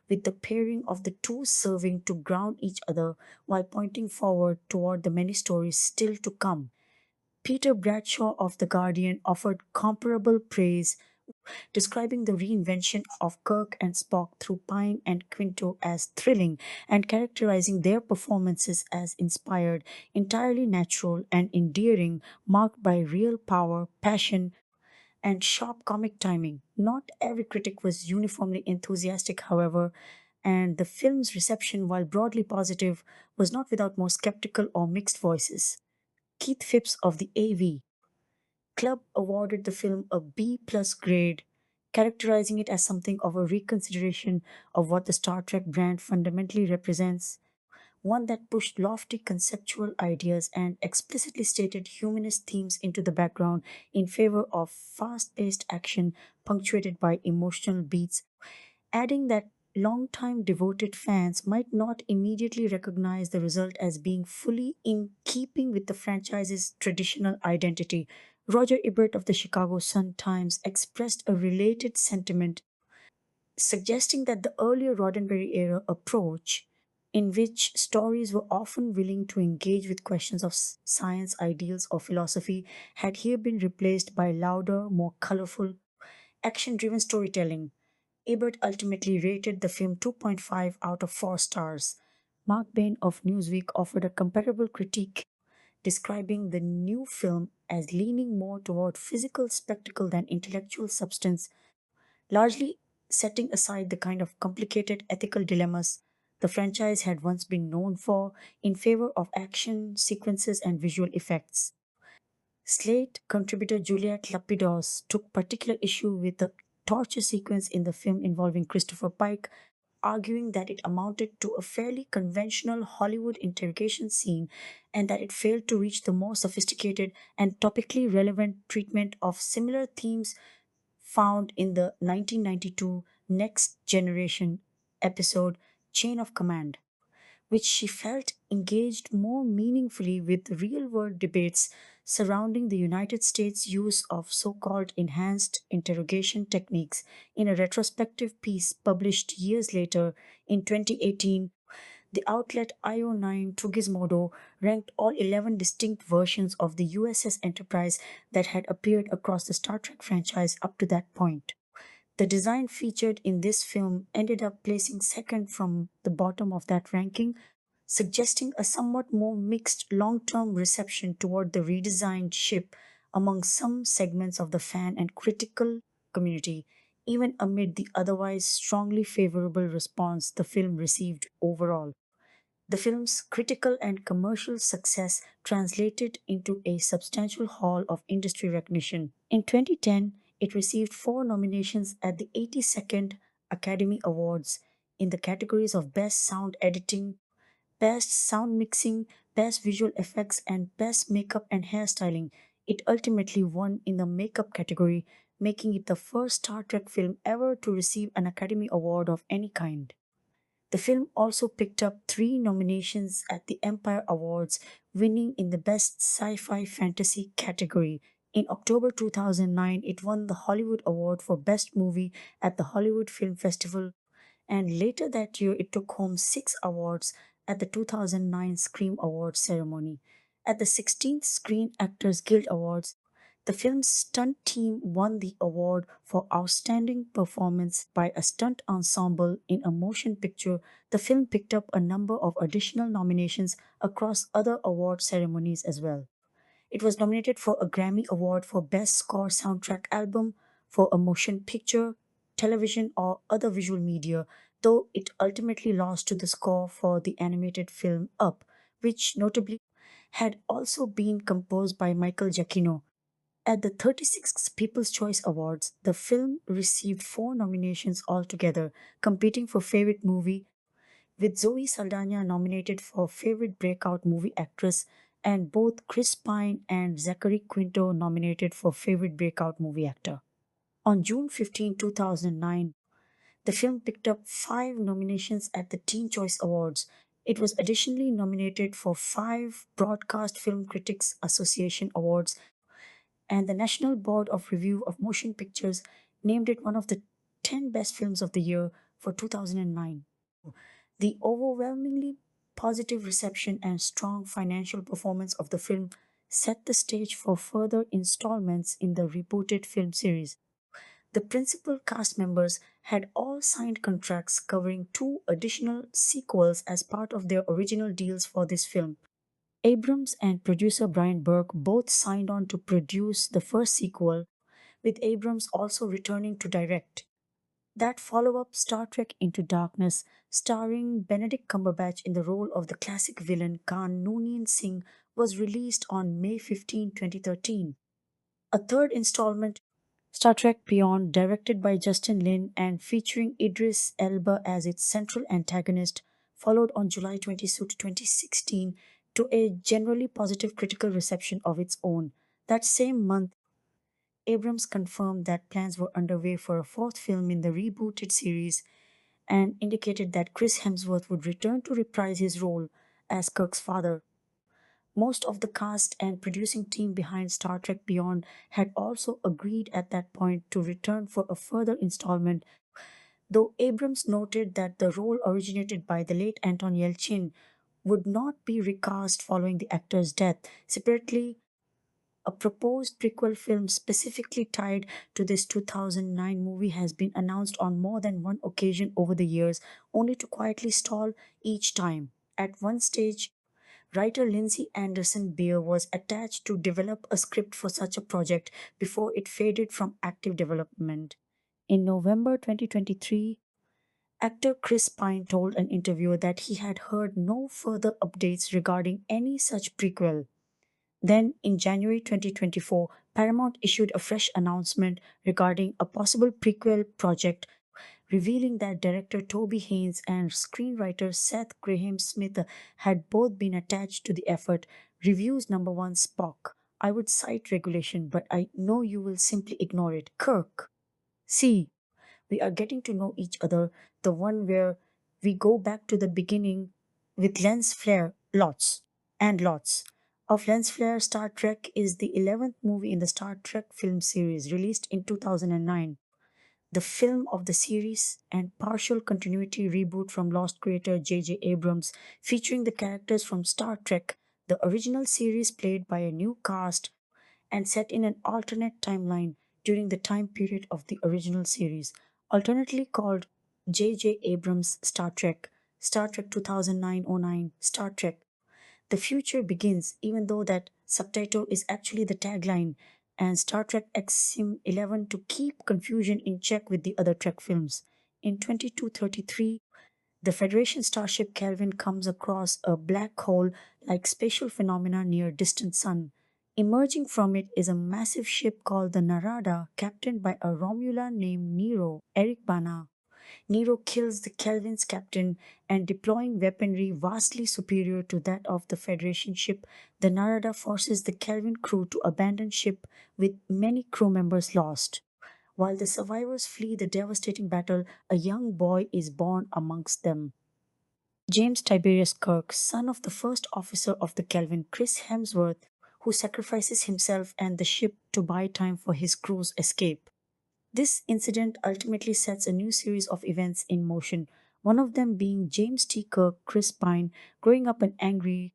with the pairing of the two serving to ground each other while pointing forward toward the many stories still to come. Peter Bradshaw of The Guardian offered comparable praise, describing the reinvention of Kirk and Spock through Pine and Quinto as thrilling and characterizing their performances as inspired, entirely natural, and endearing, marked by real power, passion, and sharp comic timing. Not every critic was uniformly enthusiastic, however, and the film's reception, while broadly positive, was not without more skeptical or mixed voices. Keith Phipps of the AV Club awarded the film a B plus grade, characterizing it as something of a reconsideration of what the Star Trek brand fundamentally represents, one that pushed lofty conceptual ideas and explicitly stated humanist themes into the background in favor of fast paced action punctuated by emotional beats, adding that long-time devoted fans might not immediately recognize the result as being fully in keeping with the franchise's traditional identity. Roger Ebert of the Chicago Sun-Times expressed a related sentiment, suggesting that the earlier Roddenberry era approach, in which stories were often willing to engage with questions of science, ideals, or philosophy, had here been replaced by louder, more colorful, action driven storytelling. Ebert ultimately rated the film 2.5 out of 4 stars. Mark Bain of Newsweek offered a comparable critique, describing the new film as leaning more toward physical spectacle than intellectual substance, largely setting aside the kind of complicated ethical dilemmas the franchise had once been known for in favor of action sequences and visual effects. Slate contributor Juliet Lapidos took particular issue with the torture sequence in the film involving Christopher Pike, arguing that it amounted to a fairly conventional Hollywood interrogation scene and that it failed to reach the more sophisticated and topically relevant treatment of similar themes found in the 1992 Next Generation episode Chain of Command, which she felt engaged more meaningfully with real world debates surrounding the United States' use of so called enhanced interrogation techniques in a retrospective piece published years later in 2018. The outlet IO9 to Gizmodo ranked all 11 distinct versions of the USS Enterprise that had appeared across the Star Trek franchise up to that point. The design featured in this film ended up placing second from the bottom of that ranking, suggesting a somewhat more mixed long term reception toward the redesigned ship among some segments of the fan and critical community, even amid the otherwise strongly favorable response the film received overall. The film's critical and commercial success translated into a substantial haul of industry recognition. In 2010, it received four nominations at the 82nd Academy Awards in the categories of Best Sound Editing, Best Sound Mixing, Best Visual Effects, and Best Makeup and Hairstyling. It ultimately won in the makeup category, making it the first Star Trek film ever to receive an Academy Award of any kind. The film also picked up three nominations at the Empire Awards, winning in the Best Sci-Fi Fantasy category. In October 2009, it won the Hollywood Award for Best Movie at the Hollywood Film Festival, and later that year it took home six awards at the 2009 Scream Awards ceremony. At the 16th Screen Actors Guild Awards, the film's stunt team won the award for Outstanding Performance by a Stunt Ensemble in a Motion Picture. The film picked up a number of additional nominations across other award ceremonies as well. It was nominated for a Grammy Award for Best Score Soundtrack Album for a motion picture, television, or other visual media, though it ultimately lost to the score for the animated film Up, which notably had also been composed by Michael Giacchino. At the 36th People's Choice Awards, the film received four nominations altogether, competing for Favorite Movie, with Zoe Saldana nominated for Favorite Breakout Movie Actress and both Chris Pine and Zachary Quinto nominated for Favorite Breakout Movie Actor. On June 15, 2009, the film picked up five nominations at the Teen Choice Awards. It was additionally nominated for five Broadcast Film Critics Association Awards, and the National Board of Review of Motion Pictures named it one of the 10 best films of the year for 2009. The overwhelmingly positive reception and strong financial performance of the film set the stage for further installments in the rebooted film series. The principal cast members had all signed contracts covering two additional sequels as part of their original deals for this film. Abrams and producer Brian Burke both signed on to produce the first sequel, with Abrams also returning to direct. That follow up, Star Trek Into Darkness, starring Benedict Cumberbatch in the role of the classic villain Khan Noonien Singh, was released on May 15, 2013. A third installment, Star Trek Beyond, directed by Justin Lin and featuring Idris Elba as its central antagonist, followed on July 22, 2016 to a generally positive critical reception of its own. That same month, Abrams confirmed that plans were underway for a fourth film in the rebooted series and indicated that Chris Hemsworth would return to reprise his role as Kirk's father. Most of the cast and producing team behind Star Trek Beyond had also agreed at that point to return for a further installment, though Abrams noted that the role originated by the late Anton Yelchin would not be recast following the actor's death. Separately, a proposed prequel film specifically tied to this 2009 movie has been announced on more than one occasion over the years, only to quietly stall each time. At one stage, writer Lindsay Anderson Beer was attached to develop a script for such a project before it faded from active development. In November 2023, actor Chris Pine told an interviewer that he had heard no further updates regarding any such prequel. Then, in January 2024, Paramount issued a fresh announcement regarding a possible prequel project revealing that director Toby Haynes and screenwriter Seth Graham Smith had both been attached to the effort. Reviews number one Spock. I would cite regulation, but I know you will simply ignore it. Kirk. See, we are getting to know each other, the one where we go back to the beginning with lens flare, lots of lens flare. Star Trek is the 11th movie in the Star Trek film series, released in 2009. The film of the series and partial continuity reboot from lost creator J.J. Abrams, featuring the characters from Star Trek, the original series played by a new cast and set in an alternate timeline during the time period of the original series, alternately called J.J. Abrams' Star Trek, Star Trek 2009-09, Star Trek. The future begins, even though that subtitle is actually the tagline, and Star Trek XIM 11 to keep confusion in check with the other Trek films. In 2233, the Federation starship Kelvin comes across a black hole like spatial phenomena near distant sun. Emerging from it is a massive ship called the Narada, captained by a Romulan named Nero, Eric Bana. Nero kills the Kelvin's captain, and deploying weaponry vastly superior to that of the Federation ship, the Narada forces the Kelvin crew to abandon ship with many crew members lost. While the survivors flee the devastating battle, a young boy is born amongst them. James Tiberius Kirk, son of the first officer of the Kelvin, Chris Hemsworth, who sacrifices himself and the ship to buy time for his crew's escape. This incident ultimately sets a new series of events in motion, one of them being James T. Kirk, Chris Pine, growing up an angry,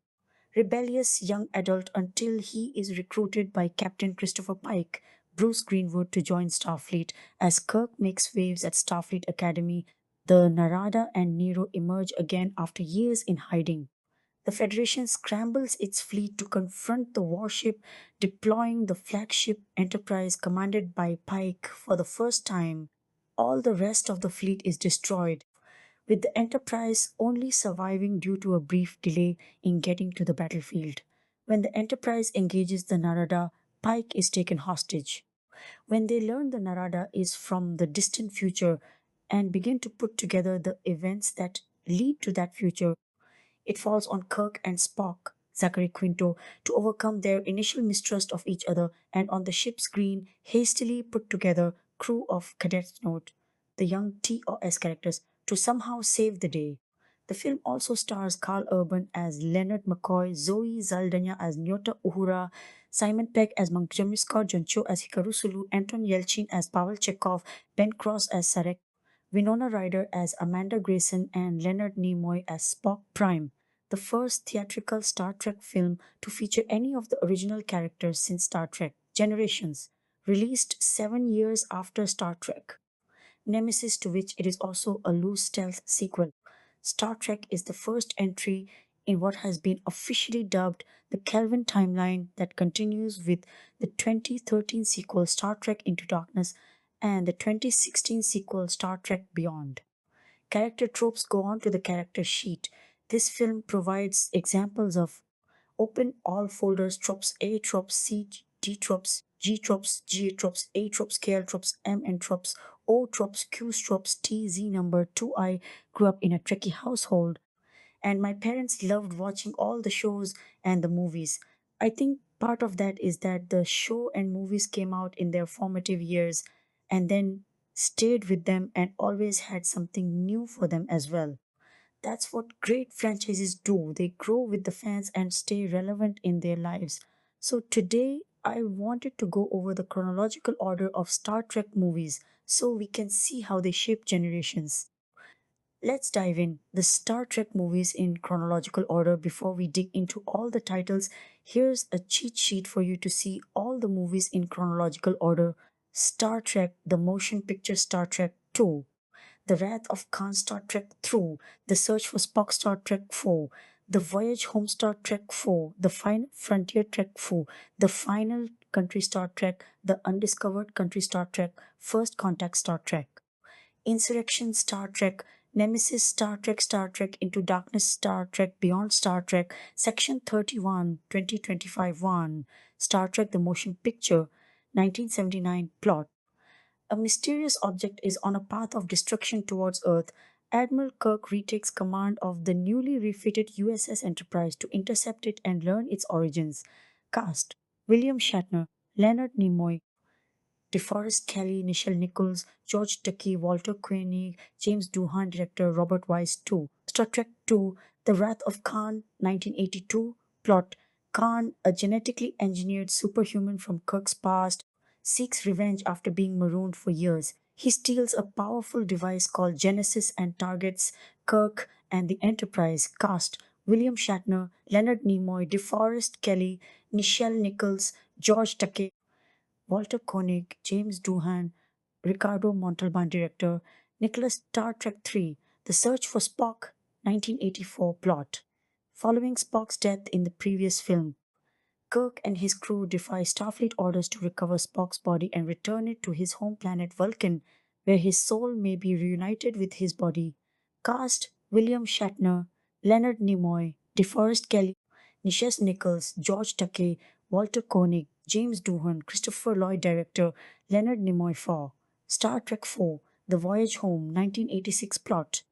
rebellious young adult until he is recruited by Captain Christopher Pike, Bruce Greenwood, to join Starfleet. As Kirk makes waves at Starfleet Academy, the Narada and Nero emerge again after years in hiding. The Federation scrambles its fleet to confront the warship, deploying the flagship Enterprise commanded by Pike for the first time. All the rest of the fleet is destroyed, with the Enterprise only surviving due to a brief delay in getting to the battlefield. When the Enterprise engages the Narada, Pike is taken hostage. When they learn the Narada is from the distant future and begin to put together the events that lead to that future, it falls on Kirk and Spock, Zachary Quinto, to overcome their initial mistrust of each other and on the ship's green, hastily put together crew of Cadets Note, the young TOS characters, to somehow save the day. The film also stars Carl Urban as Leonard McCoy, Zoe Saldana as Nyota Uhura, Simon Pegg as Montgomery Scott, John Cho as Hikaru Sulu, Anton Yelchin as Pavel Chekhov, Ben Cross as Sarek, Winona Ryder as Amanda Grayson, and Leonard Nimoy as Spock Prime, the first theatrical Star Trek film to feature any of the original characters since Star Trek Generations, released 7 years after Star Trek Nemesis, to which it is also a loose stealth sequel. Star Trek is the first entry in what has been officially dubbed the Kelvin timeline that continues with the 2013 sequel Star Trek Into Darkness and the 2016 sequel Star Trek Beyond. Character tropes go on to the character sheet. This film provides examples of open all folders tropes, A tropes, C, D tropes, G tropes, G tropes, A tropes, KL tropes, M N tropes, O tropes, Q tropes, T, Z number 2. I grew up in a Trekkie household, and my parents loved watching all the shows and the movies. I think part of that is that the show and movies came out in their formative years and then stayed with them and always had something new for them as well. That's what great franchises do. They grow with the fans and stay relevant in their lives. So today, I wanted to go over the chronological order of Star Trek movies so we can see how they shape generations. Let's dive in the Star Trek movies in chronological order before we dig into all the titles. Here's a cheat sheet for you to see all the movies in chronological order. Star Trek, the motion picture Star Trek 2, The Wrath of Khan Star Trek Through, The Search for Spock Star Trek 4, The Voyage Home Star Trek 4, The Final Frontier Trek 4, The Final Country Star Trek, The Undiscovered Country Star Trek, First Contact Star Trek, Insurrection Star Trek, Nemesis Star Trek Into Darkness Star Trek Beyond Star Trek, Section 31, 2025 1, Star Trek the Motion Picture, 1979 plot. A mysterious object is on a path of destruction towards Earth. Admiral Kirk retakes command of the newly refitted USS Enterprise to intercept it and learn its origins. Cast: William Shatner, Leonard Nimoy, DeForest Kelley, Nichelle Nichols, George Takei, Walter Koenig, James Doohan, director Robert Wise 2. Star Trek II, The Wrath of Khan, 1982. Plot: Khan, a genetically engineered superhuman from Kirk's past, seeks revenge after being marooned for years. He steals a powerful device called Genesis and targets Kirk and the Enterprise. Cast: William Shatner, Leonard Nimoy, DeForest Kelley, Nichelle Nichols, George Takei, Walter Koenig, James Doohan, Ricardo Montalban, director, Nicholas. Star Trek III, The Search for Spock, 1984. Plot: Following Spock's death in the previous film, Kirk and his crew defy Starfleet orders to recover Spock's body and return it to his home planet Vulcan, where his soul may be reunited with his body. Cast: William Shatner, Leonard Nimoy, DeForest Kelley, Nichelle Nichols, George Takei, Walter Koenig, James Doohan, Christopher Lloyd, director, Leonard Nimoy 4. Star Trek IV, The Voyage Home, 1986. Plot: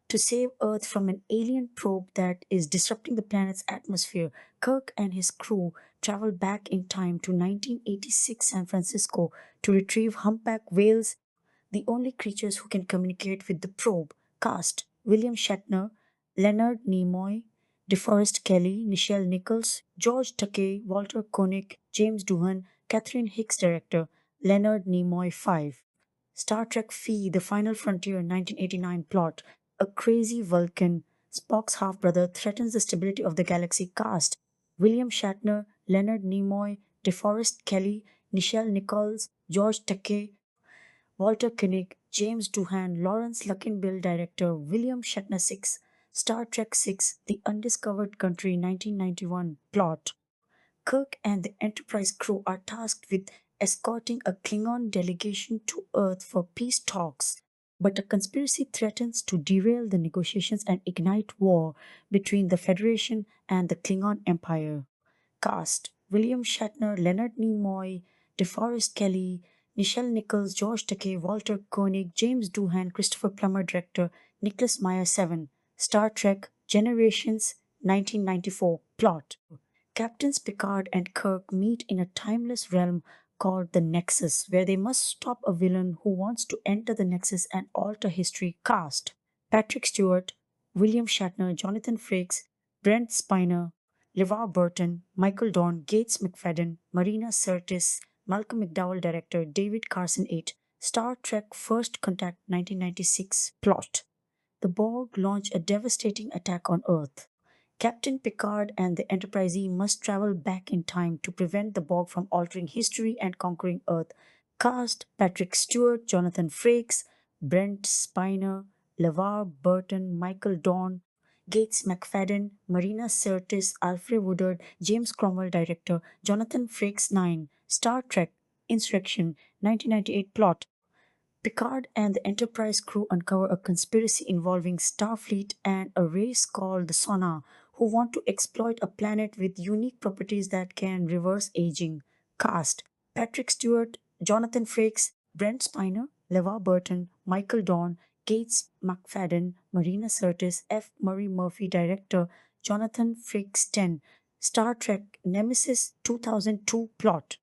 To save Earth from an alien probe that is disrupting the planet's atmosphere, Kirk and his crew travel back in time to 1986 San Francisco to retrieve humpback whales, the only creatures who can communicate with the probe. Cast: William Shatner, Leonard Nimoy, DeForest Kelley, Nichelle Nichols, George Takei, Walter Koenig, James Doohan, Catherine Hicks, director, Leonard Nimoy 5. Star Trek V, The Final Frontier, 1989. Plot: A crazy Vulcan, Spock's half brother, threatens the stability of the galaxy. Cast: William Shatner, Leonard Nimoy, DeForest Kelley, Nichelle Nichols, George Takei, Walter Koenig, James Doohan, Lawrence Luckinbill, director, William Shatner 6. Star Trek VI, The Undiscovered Country, 1991. Plot: Kirk and the Enterprise crew are tasked with escorting a Klingon delegation to Earth for peace talks, but a conspiracy threatens to derail the negotiations and ignite war between the Federation and the Klingon Empire. Cast: William Shatner, Leonard Nimoy, DeForest Kelley, Nichelle Nichols, George Takei, Walter Koenig, James Doohan, Christopher Plummer, director, Nicholas Meyer 7. Star Trek Generations, 1994. Plot: Captains Picard and Kirk meet in a timeless realm called the Nexus, where they must stop a villain who wants to enter the Nexus and alter history. Cast: Patrick Stewart, William Shatner, Jonathan Frakes, Brent Spiner, LeVar Burton, Michael Dorn, Gates McFadden, Marina Sirtis, Malcolm McDowell, director, David Carson 8. Star Trek First Contact, 1996. Plot: The Borg launch a devastating attack on Earth. Captain Picard and the Enterprise must travel back in time to prevent the Borg from altering history and conquering Earth. Cast: Patrick Stewart, Jonathan Frakes, Brent Spiner, LeVar Burton, Michael Dorn, Gates McFadden, Marina Sirtis, Alfred Woodard, James Cromwell, director, Jonathan Frakes 9. Star Trek Insurrection, 1998. Plot: Picard and the Enterprise crew uncover a conspiracy involving Starfleet and a race called the Sona, who want to exploit a planet with unique properties that can reverse aging. Cast: Patrick Stewart, Jonathan Frakes, Brent Spiner, LeVar Burton, Michael Dorn, Gates McFadden, Marina Sirtis, F. Murray Murphy, director, Jonathan Frakes 10. Star Trek Nemesis, 2002. Plot: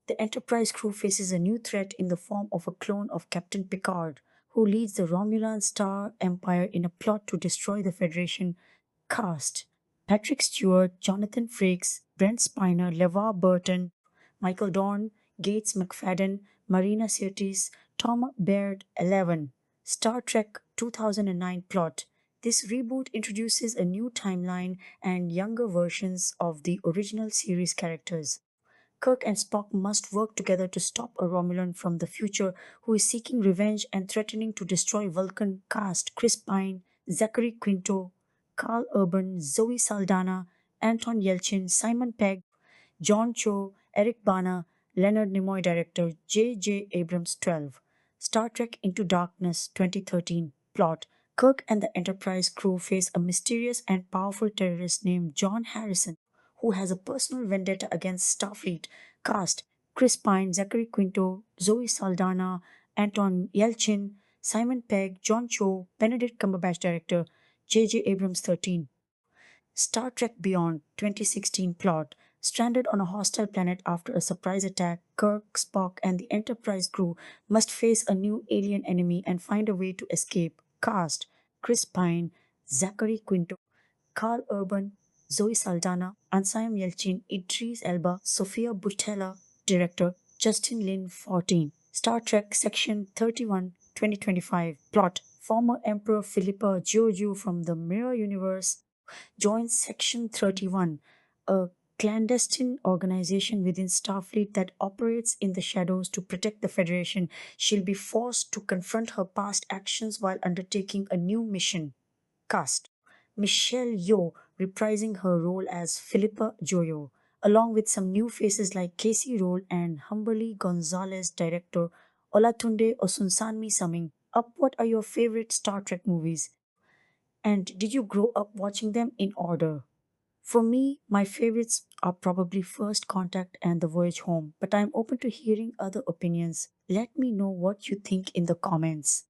The Enterprise crew faces a new threat in the form of a clone of Captain Picard, who leads the Romulan Star Empire in a plot to destroy the Federation. Cast: Patrick Stewart, Jonathan Frakes, Brent Spiner, LeVar Burton, Michael Dorn, Gates McFadden, Marina Sirtis, Tom Baird 11. Star Trek 2009. Plot: This reboot introduces a new timeline and younger versions of the original series characters. Kirk and Spock must work together to stop a Romulan from the future who is seeking revenge and threatening to destroy Vulcan. Cast: Chris Pine, Zachary Quinto, Carl Urban, Zoe Saldana, Anton Yelchin, Simon Pegg, John Cho, Eric Bana, Leonard Nimoy, director, J.J. Abrams 12. Star Trek Into Darkness, 2013. Plot: Kirk and the Enterprise crew face a mysterious and powerful terrorist named John Harrison, who has a personal vendetta against Starfleet. Cast: Chris Pine, Zachary Quinto, Zoe Saldana, Anton Yelchin, Simon Pegg, John Cho, Benedict Cumberbatch director, J.J. Abrams 13. Star Trek Beyond 2016 plot. Stranded on a hostile planet after a surprise attack, Kirk, Spock, and the Enterprise crew must face a new alien enemy and find a way to escape. Cast: Chris Pine, Zachary Quinto, Carl Urban, Zoe Saldana, Ansayam Yelchin, Idris Elba, Sofia Boutella, director Justin Lin 14. Star Trek Section 31 2025 plot. Former Emperor Philippa Georgiou from the Mirror Universe joins Section 31, a clandestine organization within Starfleet that operates in the shadows to protect the Federation. She'll be forced to confront her past actions while undertaking a new mission. Cast: Michelle Yeoh reprising her role as Philippa Joyo, along with some new faces like Casey Roll and Humberly Gonzalez, director Olatunde Osunsanmi summing up. What are your favorite Star Trek movies? And did you grow up watching them in order? For me, my favorites are probably First Contact and The Voyage Home, but I'm open to hearing other opinions. Let me know what you think in the comments.